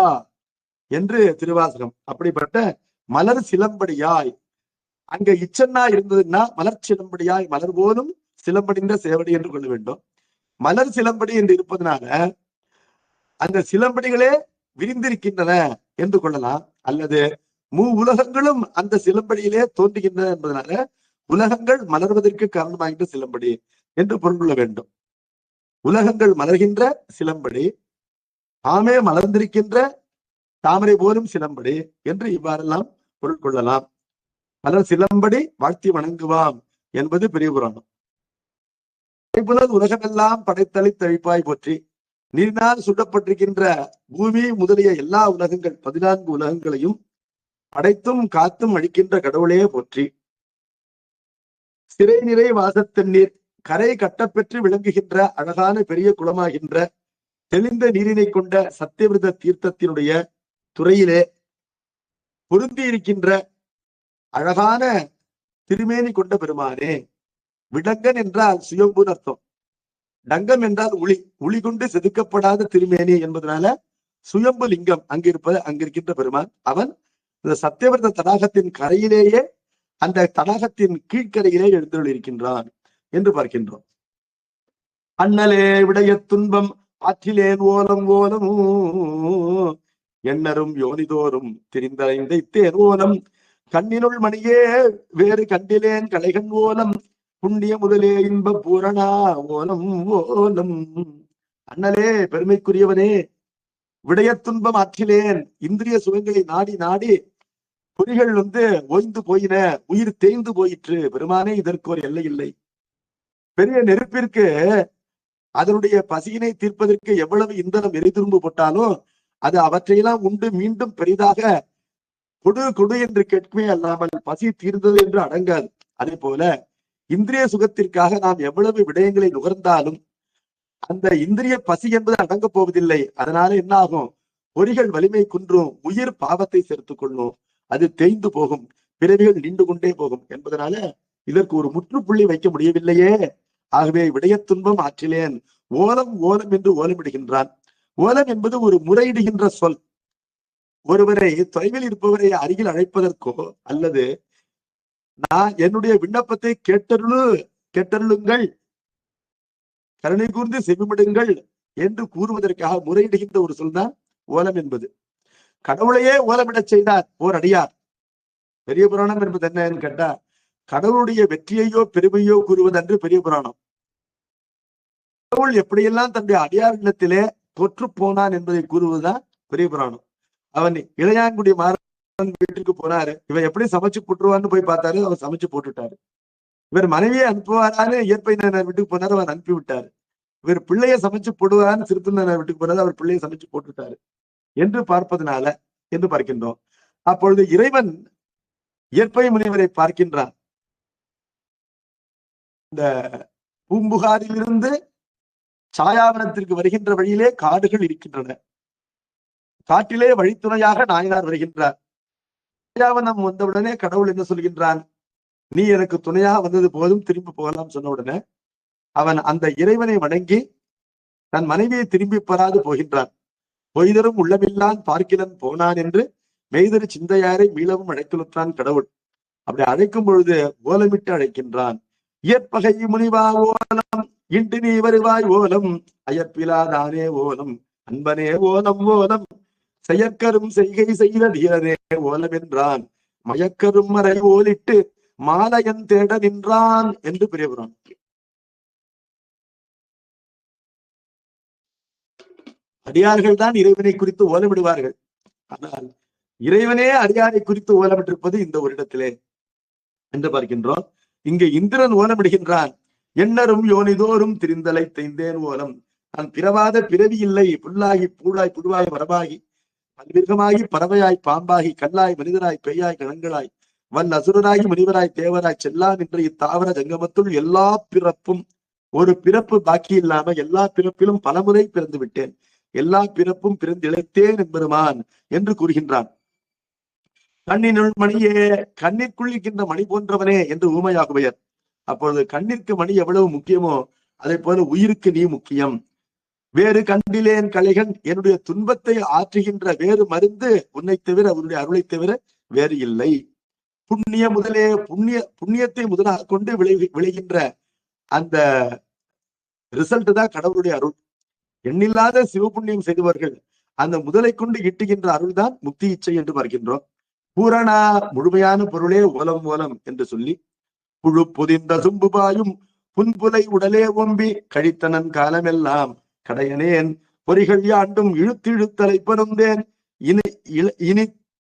என்று திருவாசகம். அப்படிப்பட்ட மலர் சிலம்படியாய், அங்க இச்சன்னா இருந்ததுன்னா மலர் சிலம்படியாய், மலர் போலும் சிலம்படிந்த சேவடி என்று கொள்ள வேண்டும். மலர் சிலம்படி என்று இருப்பதனால அந்த சிலம்படிகளே விரிந்திருக்கின்றன என்று கொள்ளலாம். அல்லது உலகங்களும் அந்த சிலம்படியிலே தோன்றுகின்றன என்பதனால உலகங்கள் மலர்வதற்கு காரணமாகின்ற சிலம்படி என்று பொருள் கொள்ள வேண்டும். உலகங்கள் மலர்கின்ற சிலம்படி, ஆமே மலர்ந்திருக்கின்ற தாமரை போலும் சிலம்படி என்று இவ்வாறெல்லாம் பொருள் கொள்ளலாம். மலர் சிலம்படி வாழ்த்தி வணங்குவாம் என்பது பெரிய புராணம். உலகமெல்லாம் படைத்தளி தழிப்பாய் போற்றி. நீரினால் சுடப்பட்டிருக்கின்ற பூமி முதலிய எல்லா உலகங்கள் 14 உலகங்களையும் படைத்தும் காத்தும் அழிக்கின்ற கடவுளே போற்றி. சிறை நிறை வாசத்தண்ணீர், கரை கட்டப்பெற்று விளங்குகின்ற அழகான பெரிய குளமாகின்ற தெளிந்த நீரினை கொண்ட சத்தியவிரத தீர்த்தத்தினுடைய துறையிலே பொருந்தி இருக்கின்ற அழகான திருமேனி கொண்ட பெருமானே. விடங்கன் என்றால் சுயம்புன்னு அர்த்தம். டங்கம் என்றால் ஒளி கொண்டு செதுக்கப்படாத திருமேனி என்பதனால சுயம்பு லிங்கம் அங்கிருக்கின்ற பெருமான். அவன் இந்த சத்தியவிரத தடாகத்தின் கரையிலேயே அந்த தடாகத்தின் கீழ்க்கரையிலே எழுந்தருளிருக்கின்றான் என்று பார்க்கின்றோம். அண்ணலே விடைய துன்பம் ஆற்றிலேன் ஓலம் ஓலமோ எண்ணரும் யோனிதோறும் திரிந்தடைந்தேன் ஓலம் கண்ணினுள் மணியே வேறு கண்டிலேன் கலைகண் ஓலம் புண்ணிய முதலே இன்ப பூரணா ஓலம் ஓலம். அண்ணலே, பெருமைக்குரியவனே, விடைய துன்பம் ஆற்றிலேன், இந்திரிய சுகங்களை நாடி நாடி பொறிகள் ஓய்ந்து போயின, உயிர் தேய்ந்து போயிற்று. பெருமானே, இதற்கு ஒரு எல்லை இல்லை. பெரிய நெருப்பிற்கு அதனுடைய பசியினை தீர்ப்பதற்கு எவ்வளவு இந்தனம் எரிதுரும்பு போட்டாலும் அது அவற்றையெல்லாம் உண்டு மீண்டும் பெரிதாக கொடு கொடு என்று கேட்குமே அல்லாமல் பசி தீர்ந்தது என்று அடங்காது. அதே போல இந்திரிய சுகத்திற்காக நாம் எவ்வளவு விடயங்களை நுகர்ந்தாலும் அந்த இந்திரிய பசி என்பது அடங்கப் போவதில்லை. அதனால என்ன ஆகும்? பொறிகள் வலிமை குன்றும், உயிர் பாவத்தை சேர்த்துக் கொள்ளும், அது தேய்ந்து போகும், பிறவிகள் நீண்டு கொண்டே போகும் என்பதனால இதற்கு ஒரு முற்றுப்புள்ளி வைக்க முடியவில்லையே. ஆகவே விடைய துன்பம் ஆற்றிலேன் ஓலம் ஓலம் என்று ஓலமிடுகின்றான். ஓலம் என்பது ஒரு முறையிடுகின்ற சொல். ஒருவரை தொலைவில் இருப்பவரை அருகில் அழைப்பதற்கோ அல்லது நான் என்னுடைய விண்ணப்பத்தை கேட்டருளுங்கள், கருணை கூர்ந்து செவிமிடுங்கள் என்று கூறுவதற்காக முறையிடுகின்ற ஒரு சொல் தான் ஓலம் என்பது. கடவுளையே ஓலமிடச் செய்தார் ஓர் அடியார். பெரிய புராணம் என்பது என்னன்னு கேட்டா, கடவுளுடைய வெற்றியையோ பெருமையோ கூறுவதன்று பெரிய புராணம். கடவுள் எப்படியெல்லாம் தன்னுடைய அடியாரிடத்திலே தொற்று போனான் என்பதை கூறுவதுதான் பெரிய புராணம். அவன் இளையான்குடி மாறன் வீட்டுக்கு போனாரு, இவன் எப்படி சமைச்சு போட்டுருவான்னு போய் பார்த்தாரு, அவர் சமைச்சு போட்டுட்டாரு. இவர் மனைவியை அனுப்புவாரான்னு இயற்பையினர் வீட்டுக்கு போனாரு, அவர் அனுப்பி விட்டாரு. இவர் பிள்ளைய சமைச்சு போடுவான்னு சிறுத்தனர் வீட்டுக்கு போனாரு, அவர் பிள்ளையை சமைச்சு போட்டுட்டாரு என்று பார்ப்பதனால என்று பார்க்கின்றோம். அப்பொழுது இறைவன் இயற்பை முனிவரை பார்க்கின்றான். இந்த பூம்புகாரிலிருந்து சாயாவனத்திற்கு வருகின்ற வழியிலே காடுகள் இருக்கின்றன. காட்டிலே வழித்துணையாக நாயனார் வருகின்றார். சாயாவனம் வந்தவுடனே கடவுள் என்ன சொல்கின்றான்? நீ எனக்கு துணையாக வந்தது போதும், திரும்பி போகலாம் சொன்ன உடனே அவன் அந்த இறைவனை வணங்கி தன் மனைவியை திரும்பி பெறாது போகின்றான். பொய்தரும் உள்ளமில்லான் பார்க்கிலன் போனான் என்று மெய்தரு சிந்தையாரை மீளவும் அழைத்துள்ளான் கடவுள். அப்படி அழைக்கும் பொழுது ஓலமிட்டு அழைக்கின்றான். இயற்பகை முனிவா ஓலம், இன்று நீ வருவாய் ஓலம், அயற்பிலாதானே ஓலம், அன்பனே ஓலம் ஓலம், செயற்கரும் செய்கை செய்த தீரனே ஓலம் என்றான். மயக்கரும் மறை ஓலிட்டு மாலையன் தேட நின்றான் என்று பெரியவரான். அடியார்கள் தான் இறைவனை குறித்து ஓலமிடுவார்கள். ஆனால் இறைவனே அடியாரை குறித்து ஓலமிட்டிருப்பது இந்த ஒரு இடத்திலே என்று பார்க்கின்றோம். இங்கு இந்திரன் ஓலமிடுகின்றான். எண்ணரும் யோனிதோறும் திரிந்தலை தைந்தேன் ஓலம், நான் பிறவாத பிறவி இல்லை, புல்லாகி பூழாய் புழுவாய் மரபாகி பல்விருகமாகி பறவையாய் பாம்பாகி கல்லாய் மனிதராய் பெய்யாய் கணங்களாய் வல் அசுரராகி முனிவராய் தேவராய் செல்லான் என்ற இத்தாவர ஜங்கமத்துள் எல்லா பிறப்பும் ஒரு பிறப்பு பாக்கி இல்லாம எல்லா பிறப்பிலும் பலமுறை பிறந்து விட்டேன், எல்லா பிறப்பும் பிறந்து இழைத்தேன் என்பெருமான் என்று கூறுகின்றான். கண்ணினுள் மணியே, கண்ணிற்குள் இருக்கின்ற மணி போன்றவனே என்று ஊமையாகுவையர். அப்பொழுது கண்ணிற்கு மணி எவ்வளவு முக்கியமோ அதே போல உயிருக்கு நீ முக்கியம். வேறு கண்டிலேன் கலைகன், என்னுடைய துன்பத்தை ஆற்றுகின்ற வேறு மருந்து உன்னை தவிர, அவருடைய அருளை தவிர வேறு இல்லை. புண்ணிய முதலே, புண்ணியத்தை முதலாக கொண்டு விளைகின்ற அந்த ரிசல்ட் தான் கடவுளுடைய அருள். எண்ணில்லாத சிவபுண்ணியம் செய்தவர்கள் அந்த முதலை கொண்டு ஈட்டுகின்ற அருள் தான் முக்தி இச்சை என்று பார்க்கின்றோம். பூரணா, முழுமையான பொருளே ஓலம் ஓலம் என்று சொல்லி, புழு பொதிந்த சும்புபாயும் புன்புலை உடலே ஒம்பி கழித்தனன் காலமெல்லாம் கடையனேன் பொறிகள் யாண்டும் இழுத்து இழுத்தலை பருந்தேன், இனி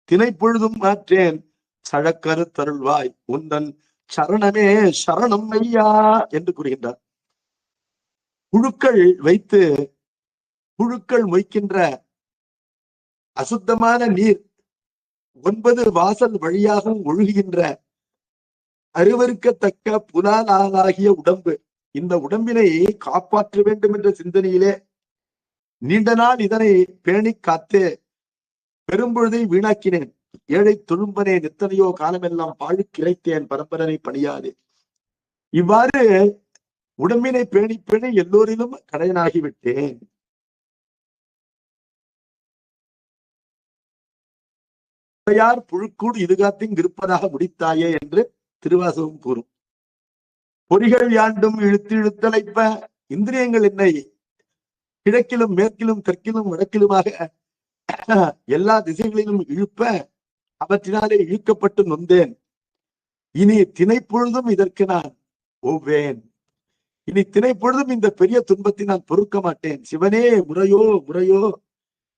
தினை பொழுதும் மாற்றேன் சழக்கரு தருள்வாய் உந்தன் சரணமே சரணம் ஐயா என்று கூறுகின்றார். புழுக்கள் வைத்து புழுக்கள் மொய்க்கின்ற அசுத்தமான நீர் 9 வாசல் வழியாகவும் ஒழுகுகின்ற அருவருக்கத்தக்க புலாலாகிய உடம்பு, இந்த உடம்பினை காப்பாற்ற வேண்டும் என்ற சிந்தனையிலே நீண்ட நாள் இதனை பேணி காத்தே பெரும்பொழுதை வீணாக்கினேன், ஏழை துழும்பனே எத்தனையோ காலமெல்லாம் பாழுக்கு இறைத்தேன் பரம்பரனை பணியாதே. இவ்வாறு உடம்பினை பேணி பேணி எல்லோரிலும் கடையனாகிவிட்டேன். புழுக்கூடு இதுகாத்திங் இருப்பதாக முடித்தாயே என்று திருவாசகம் கூறும். பொறிகள் யாண்டும் இழுத்து இழுத்தலைப்ப, இந்திரியங்கள் என்னை கிழக்கிலும் மேற்கிலும் தெற்கிலும் வடக்கிலுமாக எல்லா திசைகளிலும் இழுப்ப, அவற்றினாலே இழுக்கப்பட்டு நொந்தேன். இனி திணைப்பொழுதும் இதற்கு நான் ஒவ்வேன். இனி திணைப்பொழுதும் இந்த பெரிய துன்பத்தை நான் பொறுக்க மாட்டேன். சிவனே முறையோ முறையோ,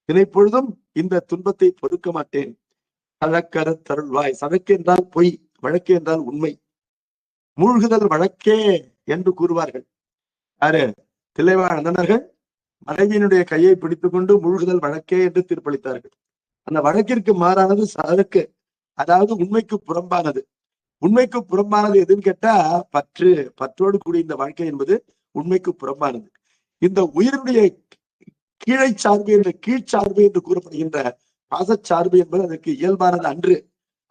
திணைப்பொழுதும் இந்த துன்பத்தை பொறுக்க மாட்டேன். சழக்கர தருள்வாய். சழக்கு என்றால் பொய், வழக்கு என்றால் உண்மை. மூழ்குதல் வழக்கே என்று கூறுவார்கள். யாரு? தில்லைவாழ் அந்தணர்கள் மனைவியினுடைய கையை பிடித்துக் கொண்டு மூழ்குதல் வழக்கே என்று தீர்ப்பளித்தார்கள். அந்த வழக்கிற்கு மாறானது சழக்கு, அதாவது உண்மைக்கு புறம்பானது. உண்மைக்கு புறம்பானது எதுன்னு கேட்டா பற்று. பற்றோடு கூடிய இந்த வாழ்க்கை என்பது உண்மைக்கு புறம்பானது. இந்த உயிரினுடைய கீழை சார்பு என்ற கீழ்ச்சார்பு என்று கூறப்படுகின்ற பாசச்சார்பு என்பது அதற்கு இயல்பானது அன்று,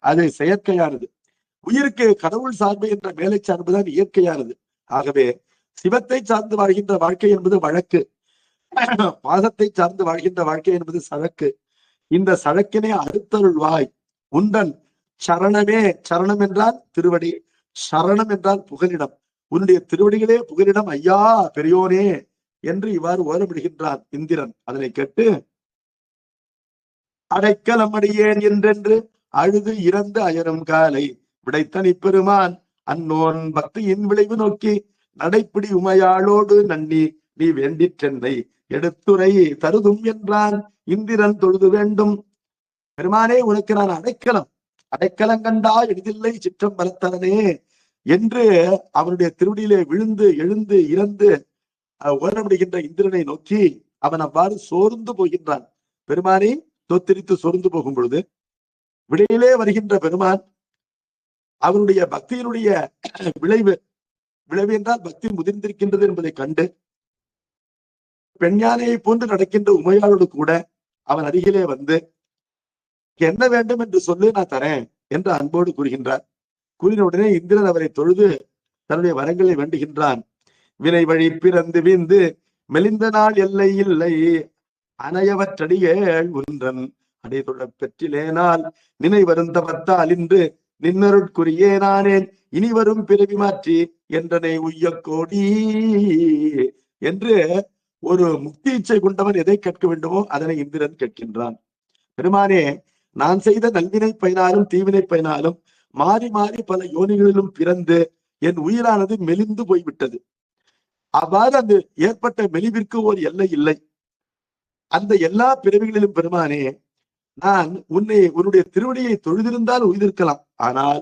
அது செயற்கையானது. உயிருக்கு கடவுள் சார்பு என்ற மேலை சார்புதான் இயற்கையானது. ஆகவே சிவத்தை சார்ந்து வாழ்கின்ற வாழ்க்கை என்பது வழக்கு, பாசத்தை சார்ந்து வாழ்கின்ற வாழ்க்கை என்பது சழக்கு. இந்த சழக்கினை அறுத்தருள்வாய். உந்தன் சரணமே, சரணம் என்றால் திருவடி, சரணம் என்றால் புகலிடம். உன்னுடைய திருவடிகளே புகலிடம் ஐயா பெரியோனே என்று இவ்வாறு ஓரமிடுகின்றான் இந்திரன். அதனை கேட்டு அடைக்கலம் அடியேன் என்றென்று அழுது இறந்து அயரும் காலை விடைத்தனி பெருமான் அன்னோன் பக்தியின் விளைவு நோக்கி நடைப்பிடி உமையாளோடு நன்னி நீ வேண்டிற்றென்னை எடுத்துரை தருதும் என்றான். இந்திரன் தொழுது வேண்டும். பெருமானே, உனக்கு நான் அடைக்கலம், அடைக்கலம் கண்டா எளிதில்லை சிற்றம்பலத்தனே என்று அவனுடைய திருவடியிலே விழுந்து எழுந்து இறந்து ஓரமிடுகின்ற இந்திரனை நோக்கி அவன் அவ்வாறு சோர்ந்து போகின்றான். பெருமானை தோத்தரித்து சோர்ந்து போகும் பொழுது விடையிலே வருகின்ற பெருமான் அவனுடைய பக்தியினுடைய விளைவு என்றால் பக்தி முதிர்ந்திருக்கின்றது என்பதை கண்டு பெண்யானையை போன்று நடக்கின்ற உமையாளோடு கூட அவன் அருகிலே வந்து என்ன வேண்டும் என்று சொல்லு, நான் தரேன் என்று அன்போடு கூறுகின்றார். கூறின உடனே இந்திரன் அவரை தொழுது தன்னுடைய வரங்களை வேண்டுகின்றான். வினை வழி பிறந்து வீந்து மெலிந்த நாள் எல்லை இல்லை அனையவற்றடியேள் ஒன்றன் அடை தொட பெற்றிலேனால் நினை வருந்தவத்தால் இன்று நின்னருட்குரியே நானேன் இனி வரும் பிறவி மாற்றி என்றனை உய்ய கோடி என்று ஒரு முக்தி இச்சை கொண்டவன் எதை கேட்க வேண்டுமோ அதனை இந்திரன் கேட்கின்றான். பெருமானே, நான் செய்த நல்வினை பயனாலும் தீவினை பயனாலும் மாறி மாறி பல யோனிகளிலும் பிறந்து என் உயிரானது மெலிந்து போய்விட்டது. அவ்வாறு அந்த ஏற்பட்ட மெலிவிற்கு ஒரு எல்லை இல்லை. அந்த எல்லா பிறவிகளிலும் பெருமானே, நான் உன்னுடைய திருவடியை தொழுதிருந்தால் உய்திருக்கலாம். ஆனால்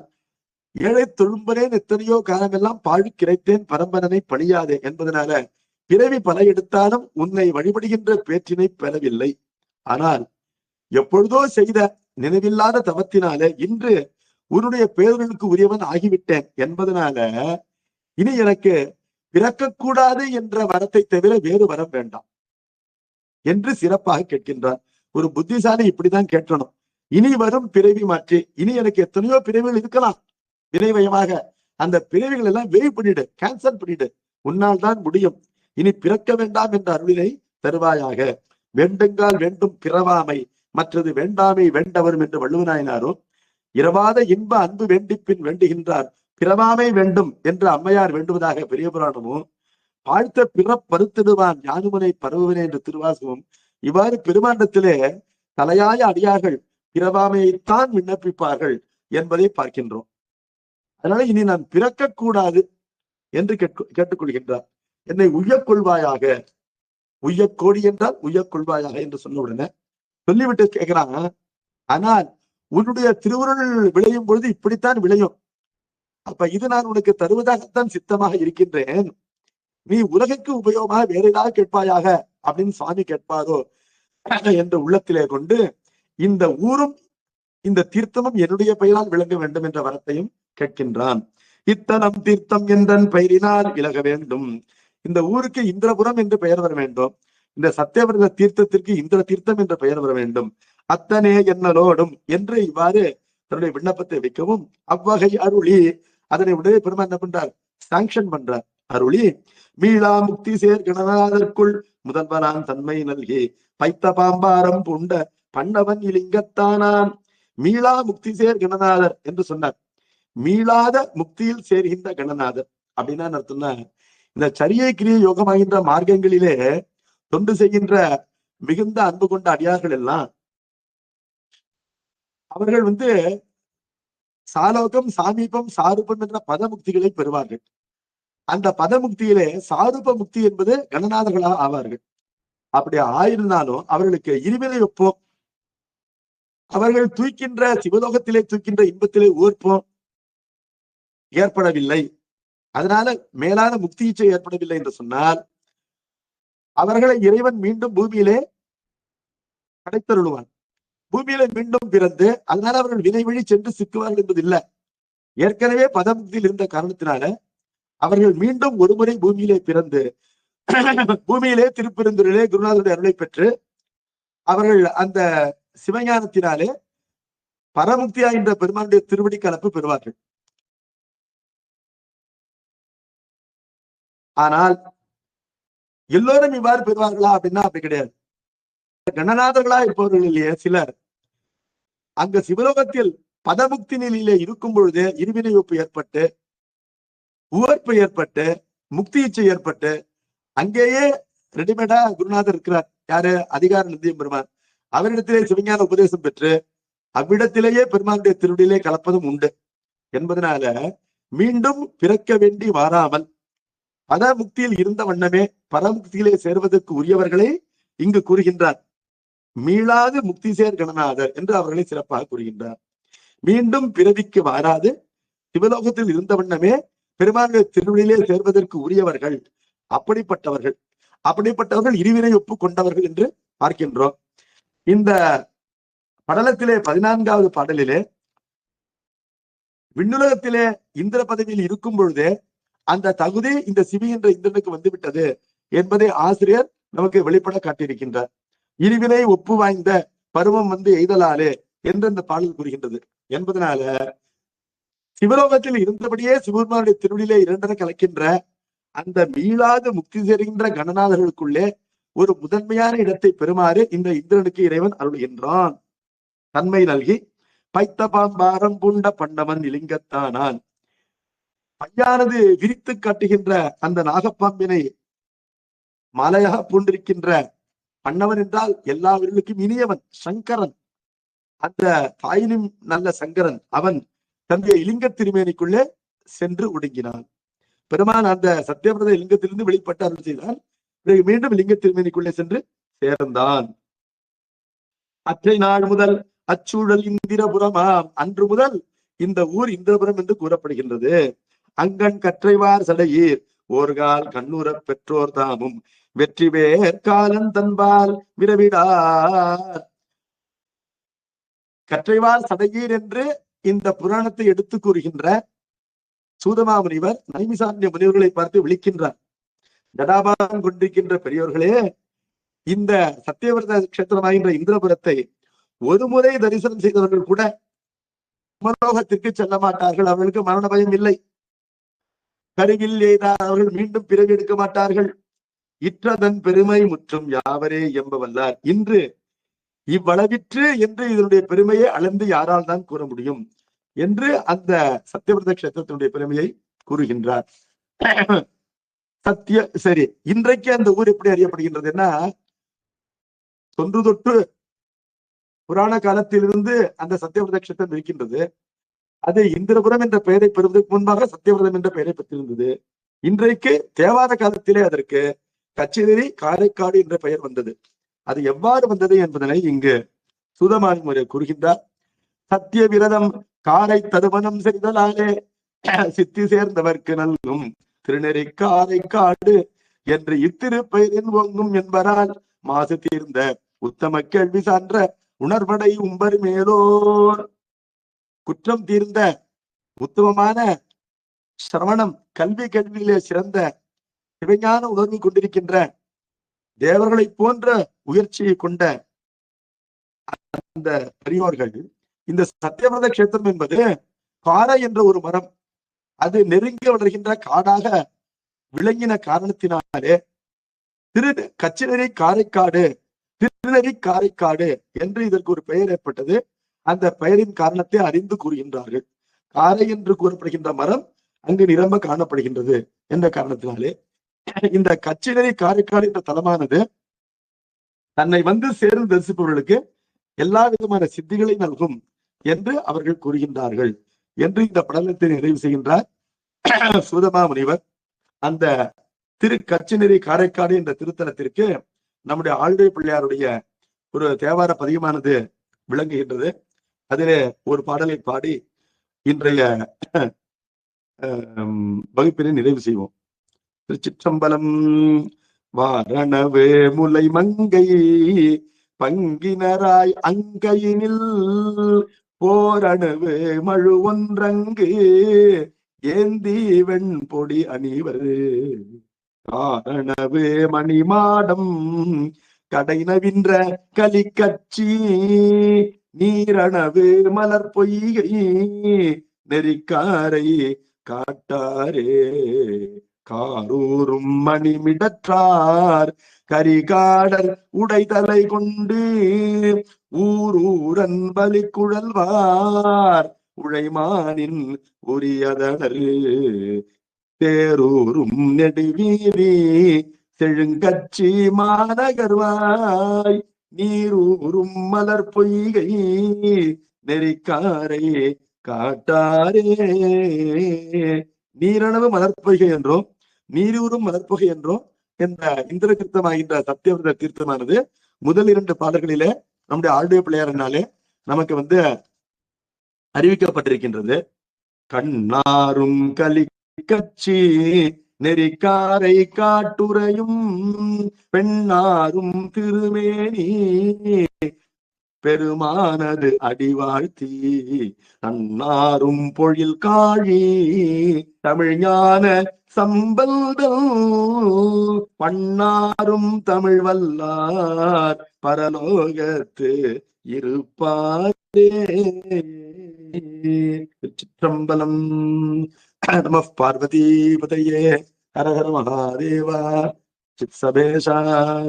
ஏழை தொழும்பனேன் எத்தனையோ காலமெல்லாம் பாழ் கிடைத்தேன் பரம்பரனை பணியாதே என்பதனால பிறவி பல எடுத்தாலும் உன்னை வழிபடுகின்ற பேற்றினை பெறவில்லை. ஆனால் எப்பொழுதோ செய்த நினைவில்லாத தவத்தினால இன்று உன்னுடைய பேர்களுக்கு உரியவன் ஆகிவிட்டேன் என்பதனால இனி எனக்கு பிறக்கக்கூடாது என்ற வரத்தை தவிர வேறு வரம் வேண்டாம் என்று சிறப்பாக கேட்கின்றான். ஒரு புத்திசாலி இப்படிதான் கேட்கணும். இனி வரும் பிறவி மாற்றி, இனி எனக்கு எத்தனையோ பிறவிகள் இருக்கலாம் வினைவயமாக, அந்த பிறவிகள் எல்லாம் வேவ் பண்ணிடு, கேன்சல் பண்ணிடு, உன்னால் தான் முடியும். இனி பிறக்க வேண்டாம் என்ற அருளினை தருவாயாக. வேண்டுங்கால் வேண்டும் பிறவாமை, மற்றது வேண்டாமை வேண்டவரும் என்று வள்ளுவனாயினாரும் இரவாத இன்ப அன்பு வேண்டிப்பின் வேண்டுகின்றார், பிறவாமை வேண்டும் என்று அம்மையார் வேண்டுவதாக பெரிய புராணமும், வாழ்த்த பிற பருத்திடுவான் ஞானுமனை பரவுவனே என்று திருவாசகமும் இவ்வாறு பெருமாண்டத்திலே தலையாய அடியார்கள் பிறவாமையைத்தான் விண்ணப்பிப்பார்கள் என்பதை பார்க்கின்றோம். அதனால இனி நான் பிறக்கக்கூடாது என்று கேட்டுக்கொள்கின்றார். என்னை உய்யக்கொள்வாயாக, உய்யக்கோடி என்றால் உய்யக்கொள்வாயாக என்று சொன்ன உடனே சொல்லிவிட்டு கேட்கிறாங்க, ஆனால் உன்னுடைய திருவுருள் விளையும் பொழுது இப்படித்தான் விளையும். அப்ப இது நான் உனக்கு தருவதாகத்தான் சித்தமாக இருக்கின்றேன். நீ உலகிற்கு உபயோகமாக வேற ஏதாவது கேட்பாயாக அப்படின்னு சுவாமி கேட்பாரோ என்ற உள்ளத்திலே கொண்டு இந்த ஊரும் இந்த தீர்த்தமும் என்னுடைய பெயரால் விளங்க வேண்டும் என்ற வரத்தையும் கேட்கின்றான். இத்தனம் தீர்த்தம் என்றன் பெயரினால் விலக வேண்டும். இந்த ஊருக்கு இந்திரபுரம் என்று பெயர் வர வேண்டும். இந்த சத்தியவிரத தீர்த்தத்திற்கு இந்திர தீர்த்தம் என்ற பெயர் வர வேண்டும். அத்தனே என்னலோடும் என்று இவ்வாறு தன்னுடைய விண்ணப்பத்தை வைக்கவும் அவ்வகை அருளி அதனை உடனே பெருமாள் என்ன பண்றார், சாங்ஷன் பண்றார். அருளி மீளா முக்தி சேர் கணநாதற்குள் முதல்வனான் தன்மை நல்கி பைத்த பாம்பாரம் புண்ட பண்டவன் இலிங்கத்தானான். மீளா முக்தி சேர் கணநாதர் என்று சொன்னார். மீளாத முக்தியில் சேர்கின்ற கணநாதர். அப்படின்னா அர்த்தம்னா, இந்த சரியை கிரிய யோகமாகின்ற மார்க்கங்களிலே தொண்டு செய்கின்ற மிகுந்த அன்பு கொண்ட அடியார்கள் எல்லாம் அவர்கள் சாலோகம், சாமீபம், சாரூபம் என்ற பதமுக்திகளை பெறுவார்கள். அந்த பதமுக்தியிலே சாரூப முக்தி என்பது கணநாதர்களாக ஆவார்கள். அப்படி ஆயிருந்தாலும் அவர்களுக்கு இருவினை ஒப்போம், அவர்கள் தூக்கின்ற சிவலோகத்திலே தூக்கின்ற இன்பத்திலே ஊர்ப்போம் ஏற்படவில்லை. அதனால மேலான முக்தி இச்சை ஏற்படவில்லை என்று சொன்னால் அவர்களை இறைவன் மீண்டும் பூமியிலே படைத்தருளுவான். பூமியில மீண்டும் பிறந்து அதனால அவர்கள் வினை வழி சென்று சிக்குவார்கள் என்பது இல்லை. ஏற்கனவே பதமுக்தியில் இருந்த காரணத்தினால அவர்கள் மீண்டும் ஒருமுறை பூமியிலே பிறந்து பூமியிலே திருப்பெருந்துறையிலே குருநாதருடைய அருளை பெற்று அவர்கள் அந்த சிவஞானத்தினாலே பரமுக்தியா என்ற பெருமானுடைய திருவடி கலப்பு பெறுவார்கள். ஆனால் எல்லோரும் இவ்வாறு பெறுவார்களா அப்படின்னா அப்படி கிடையாது. கணநாதர்களா இருப்பவர்கள் இல்லையே சிலர் அங்க சிவலோகத்தில் பதமுக்தி நிலையிலே இருக்கும் பொழுது இருவினை ஒப்பு ஏற்பட்டு உவர்ப்பு ஏற்பட்டு முக்தி இச்சை ஏற்பட்டு அங்கேயே ரெடிமேடா குருநாதர் இருக்கிறார். யாரு? அதிகார நித்தியம் பெருமான். அவரிடத்திலே சிவஞான உபதேசம் பெற்று அவ்விடத்திலேயே பெருமானுடைய திருவடியிலே கலப்பதும் உண்டு என்பதனால மீண்டும் பிறக்க வேண்டி வாராமல் பதமுக்தியில் இருந்த வண்ணமே பரமுக்தியிலே சேர்வதற்கு உரியவர்களை இங்கு கூறுகின்றார். மீளாது முக்தி சேர் கணநாதர் என்று அவர்களை சிறப்பாக கூறுகின்றார். மீண்டும் பிறவிக்கு வாராது சிவலோகத்தில் இருந்த வண்ணமே பெருமானுடைய திருவடியிலே சேர்வதற்கு உரியவர்கள். அப்படிப்பட்டவர்கள் இருவினை ஒப்பு கொண்டவர்கள் என்று பார்க்கின்றோம். இந்த படலத்திலே 14வது பாடலிலே விண்ணுலகத்திலே இந்திர பதவியில் இருக்கும் பொழுதே அந்த தகுதி இந்த சிவி என்ற இந்திரனுக்கு வந்துவிட்டது என்பதை ஆசிரியர் நமக்கு வெளிப்பட காட்டியிருக்கின்றார். இருவினை ஒப்பு வாய்ந்த பருவம் எய்தலாலே என்று அந்த பாடல் கூறுகின்றது என்பதனால சிவலோகத்தில் இருந்தபடியே சிவபெருமானுடைய திருவடியிலே இரண்டரை கலக்கின்ற அந்த மீளாது முக்தி சேர்கின்ற கணநாதர்களுக்குள்ளே ஒரு முதன்மையான இடத்தை பெறுமாறு இந்த இந்திரனுக்கு இறைவன் அருள்கின்றான். தன்மை நல்கி பைத்த பாம்பாரம் பூண்ட பண்டவன் இலிங்கத்தானான். பையானது விரித்து காட்டுகின்ற அந்த நாகப்பாம்பினை மாலையாக பூண்டிருக்கின்ற பண்டவன் என்றால் எல்லா உயிர்களுக்கும் இனியவன் சங்கரன். அந்த தாயினும் நல்ல சங்கரன் அவன் தன்னுடைய இலிங்க திருமேனிக்குள்ளே சென்று ஒடுங்கினான். பெருமான் அந்த சத்தியபிரத லிங்கத்திலிருந்து வெளிப்பட்டு அருள் செய்தான். மீண்டும் லிங்க திருமேனிக்குள்ளே சென்று சேர்ந்தான். அற்றை நாள் முதல் அச்சூழல் இந்திரபுரமாம். அன்று முதல் இந்த ஊர் இந்திரபுரம் என்று கூறப்படுகின்றது. அங்கண் கற்றைவார் சடையீர் ஓர்கால் கண்ணுறப் பெற்றோர் தாமும் வெற்றி வேர் காலன் தன்பால் விரவிடார். கற்றைவார் சடையீர் என்று இந்த புராணத்தை எடுத்து கூறுகின்ற சூதமாமுனிவர் நைமிசாரண்ய முனிவர்களை பார்த்து விழிக்கின்றார். ஜடாபாரம் கொண்டிருக்கின்ற பெரியோர்களே, இந்த சத்தியவிரத கஷேத்திரமாகின்ற இந்திரபுரத்தை ஒரு முறை தரிசனம் செய்தவர்கள் கூட மனோகத்திற்கு செல்ல மாட்டார்கள். அவர்களுக்கு மரண பயம் இல்லை. கருவில் எய்தார் அவர்கள் மீண்டும் பிறவி எடுக்க மாட்டார்கள். இற்றதன் பெருமை முற்றும் யாவரே எம்பவல்லார். இன்று இவ்வளவிற்று என்று இதனுடைய பெருமையை அளந்து யாரால் தான் கூற முடியும் என்று அந்த சத்தியவிரத கஷேத்திரத்தினுடைய பெருமையை கூறுகின்றார். சரி, இன்றைக்கு அந்த ஊர் எப்படி அறியப்படுகின்றதுன்னா, தொன்று தொட்டு புராண காலத்திலிருந்து அந்த சத்தியவிரத கஷேத்திரம் இருக்கின்றது. அது இந்திரபுரம் என்ற பெயரை பெறுவதற்கு முன்பாக சத்தியவிரதம் என்ற பெயரை பெற்றிருந்தது. இன்றைக்கு தேவார காலத்திலே அதற்கு கச்சேரி காரைக்காடு என்ற பெயர் வந்தது. அது எவ்வாறு வந்தது என்பதனை இங்கு சூதமாமுனிவர் கூறுகின்றார். சத்திய விரதம் காரை தருமணம் செய்தலாலே சித்தி சேர்ந்தவர்க்கு நல்கும் திருநெறி காரைக்காடு என்று இத்திரு பெயரின் ஓங்கும் என்பரால் மாசு தீர்ந்த உத்தம கேள்வி சான்ற உணர்வடை உம்பர் மேலோர். குற்றம் தீர்ந்த உத்தமமான சிரவணம் கல்வியிலே சிறந்த சிவஞான உணர்வு கொண்டிருக்கின்ற தேவர்களை போன்ற உயர்ச்சியை கொண்ட அந்த பெரியோர்கள் இந்த சத்தியவிரத கஷேத்திரம் என்பது காரை என்ற ஒரு மரம் அது நெருங்கி வளர்கின்ற காடாக விளங்கின காரணத்தினாலே கச்சநெறி காரைக்காடு, திருநெறி காரைக்காடு என்று இதற்கு ஒரு பெயர் ஏற்பட்டது. அந்த பெயரின் காரணத்தை அறிந்து கூறுகின்றார்கள். காரை என்று கூறப்படுகின்ற மரம் அங்கு நிரம்ப காணப்படுகின்றது என்ற காரணத்தினாலே இந்த கச்சிநெறி காரைக்கால் என்ற தலமானது தன்னை வந்து சேர்ந்து தரிசிப்பவர்களுக்கு எல்லா விதமான சித்திகளை நல்கும் என்று அவர்கள் கூறுகின்றார்கள் என்று இந்த படலத்தை நிறைவு செய்கின்றார் சூதமா முனிவர். அந்த திரு கச்சிநெறி காரைக்காடு என்ற திருத்தலத்திற்கு நம்முடைய ஆழ்வை பிள்ளையாருடைய ஒரு தேவார பதிகமானது விளங்குகின்றது. அதிலே ஒரு பாடலை பாடி இன்றைய வகுப்பினை நிறைவு செய்வோம். திருச்சிற்றம்பலம். வாரணவே முலை மங்கை பங்கினராய் அங்கையினில் போரணவு மழு ஒன்றங்கு ஏந்தி வெண்பொடி அணிவர் காரணவு மணிமாடம் கடைநவின்ற கலிக்கட்சி நீரணவு மலர் பொய்கை நெறிக்காரை காட்டாரே காரூரும் மணிமிடற்றார் கரிகாடர் உடைதலை கொண்டு ஊரூரன் பலி குழல்வார் உழைமானின் உரியதனர் தேரூரும் நெடுவீதி செழுங்கட்சி மாநகர்வாய் நீரூரும் மலர் பொய்கை நெறிக்காரை காட்டாரே. நீரணவு மலர்பொய்கை என்றும் நீரூரும் மலர்பொகை என்றும் என்ற இந்திர தீர்த்தமாகின்ற சத்தியவிரத தீர்த்தமானது முதல் 2 பாடல்களிலே நம்முடைய ஆழ்வை பிள்ளையாரினாலே நமக்கு அறிவிக்கப்பட்டிருக்கின்றது. கண்ணாரும் கலி கட்சி நெறிக்காரை காட்டுரையும் பெண்ணாரும் திருமேனி பெருமானது அடிவாழ்த்தி தன்னாரும் பொழில் காழி தமிழ் ஞான சம்பந்தம் பண்ணாரும் தமிழ் வல்லார் பரலோகத்து இருப்பாரே. சிற்றம்பலம். நம பார்வதி பதையே. ஹர ஹர மகாதேவா. சித்சபேஷா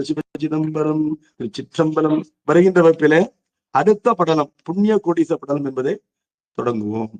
சிவசிதம்பரம். திருச்சிற்றம்பலம். வருகின்ற வகுப்பிலே அடுத்த படலம் புண்ணிய கோடீச படலம் என்பதை தொடங்குவோம்.